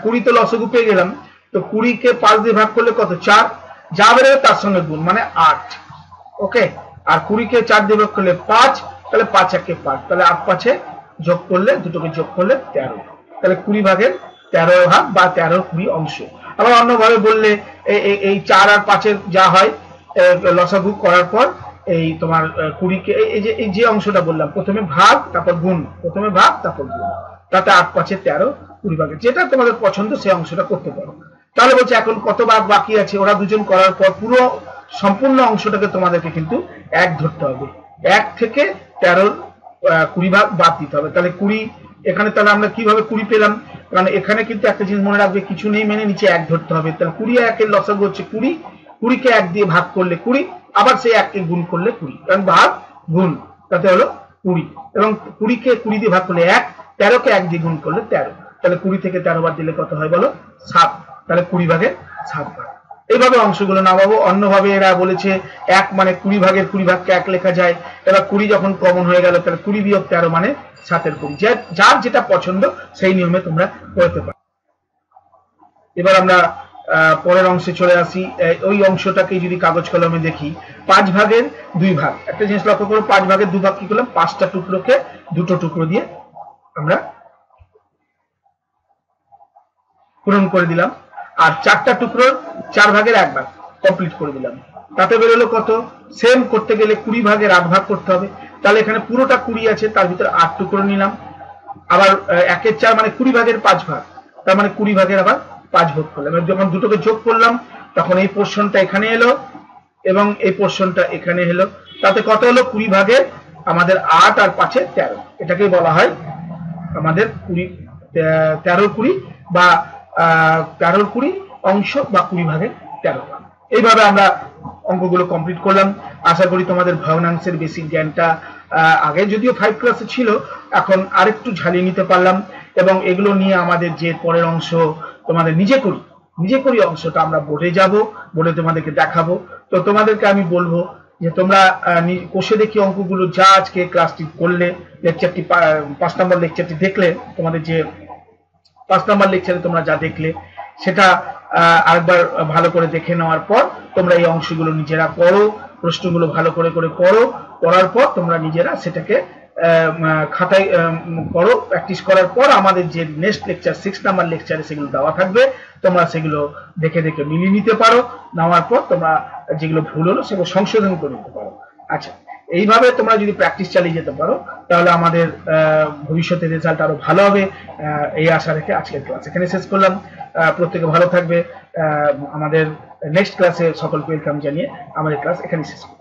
20 তো লসাগু পেয়ে গেলাম, তো 20 কে 5 দিয়ে ভাগ করলে কত, 4, যা বেরোবে তার সঙ্গে গুণ, মানে 8। ওকে, আর 20 কে 4 দিয়ে ভাগ করলে 5, তাহলে 5 1 5, তাহলে 8 5 যোগ করলে, দুটোকে যোগ করলে 13, তাহলে 20 ভাগের 13 ভাগ বা 13 20 অংশ। আবার অন্যভাবে বললে এই 4 আর 5 এর যা হয় লসাগু করার পর এই তোমার 20 কে এই যে অংশটা বললাম, প্রথমে ভাগ তারপর গুণ, প্রথমে ভাগ তারপর গুণ, তাতে 8 5 13 20 ভাগের যেটা তোমাদের পছন্দ সেই অংশটা করতে পারো। তাহলে বলছে এখন কত ভাগ বাকি আছে, ওরা দুজন করার পর পুরো সম্পূর্ণ অংশটাকে তোমাদেরকে কিন্তু 1 ধরতে হবে, 1 থেকে 13 20 ভাগ বাদ দিতে হবে। তাহলে 20 এখানে, তাহলে আমরা কিভাবে 20 পেলাম, কারণ এখানে কিন্তু একটা জিনিস মনে রাখবে, কিছু নেই মেনে নিচে 1 ধরতে হবে। তাহলে 20 আর 1 এর লসাগু হচ্ছে 20, 20 কে 1 দিয়ে ভাগ করলে 20, আবার সেই 1 কে গুণ করলে 20, কারণ ভাগ গুণ, তাতে হলো 20। এবং 20 কে 20 দিয়ে ভাগ করলে 1, 13 কে 1 দিয়ে গুণ করলে 13, তাহলে 20 থেকে 13 বাদ দিলে কত হয় বলো, 7, তাহলে 20 ভাগের 7 ভাগ। এইভাবে অংশগুলো নামাবো। অন্যভাবে এরা বলেছে 1 মানে 20 ভাগের 20 ভাগকে 1 লেখা যায়। এবার 20 যখন কমন হয়ে গেল, তাহলে 20 বিয়োগ 13 মানে 7 এর 20, যার যেটা পছন্দ সেই নিয়মে তোমরা করতে পারো। এবার আমরা পরের অংশে চলে আসি। ওই অংশটাকে যদি কাগজ কলমে দেখি, 5 ভাগের 2 ভাগ, একটা জিনিস লক্ষ্য করো, 5 ভাগের 2 ভাগ কি করলাম, 5টা টুকরোকে 2টো টুকরো দিয়ে আমরা পূরণ করে দিলাম, আর 4টা টুকরোর 4 ভাগের 1 ভাগ কমপ্লিট করে দিলাম। তাতে বেরোলো কত, সেম করতে গেলে 20 ভাগের 8 ভাগ করতে হবে। তাহলে এখানে পুরোটা 20 আছে, তার ভিতরে 8 টুকরো নিলাম। আবার 1 এর 4 মানে 20 ভাগের 5 ভাগ, তার মানে 20 ভাগের আবার 5 ভাগ করলাম। যখন দুটোকে যোগ করলাম, তখন এই পোর্শনটা এখানে এলো এবং এই পোর্শনটা এখানে এলো, তাতে কত হলো, 20 ভাগের আমাদের 8 আর 5 এ 13, এটাকেই বলা হয় আমাদের 13 20 বা 13 20 অংশ বা 20 ভাগের 13 ভাগ। এইভাবে আমরা অঙ্কগুলো কমপ্লিট করলাম। আশা করি তোমাদের ভগ্নাংশের বেসিক জ্ঞানটা আগে যদিও 5 ক্লাসে ছিল, এখন আরেকটু ঝালিয়ে নিতে পারলাম। এবং এগুলো নিয়ে আমাদের যে পরের অংশ তোমাদের নিজে করি অংশটা আমরা বোর্ডে যাব, বোর্ডে তোমাদেরকে দেখাবো। তো তোমাদেরকে আমি বলবো যে তোমরা কোষে দেখি অঙ্কগুলো যা আজকে ক্লাসটি করলে, লেকচারটি 5 নম্বর লেকচারটি দেখলে, তোমাদের যে 5 নম্বর লেকচারে তোমরা যা দেখলে সেটা আরেকবার ভালো করে দেখে নেওয়ার পর তোমরা এই অংশগুলো নিজেরা করো, প্রশ্নগুলো ভালো করে পড়ো, পড়ার পর তোমরা নিজেরা সেটাকে খাতায় করো। প্র্যাকটিস করার পর আমাদের যে নেক্সট লেকচার 6 নাম্বার লেকচারে সেগুলো দেওয়া থাকবে, তোমরা সেগুলো দেখে মিলিয়ে নিতে পারো। নেওয়ার পর তোমরা যেগুলো ভুল হলো সেগুলো সংশোধন করে নিতে পারো। আচ্ছা, এইভাবে তোমরা যদি প্র্যাকটিস চালিয়ে যেতে পারো তাহলে আমাদের ভবিষ্যতে রেজাল্ট আরো ভালো হবে, এই আশা রেখে আজকের ক্লাস এখানে শেষ করলাম। প্রত্যেকে ভালো থাকবে। আমাদের নেক্সট ক্লাসে সকলকে ওয়েলকাম জানিয়ে আমাদের ক্লাস এখানে শেষ করলাম।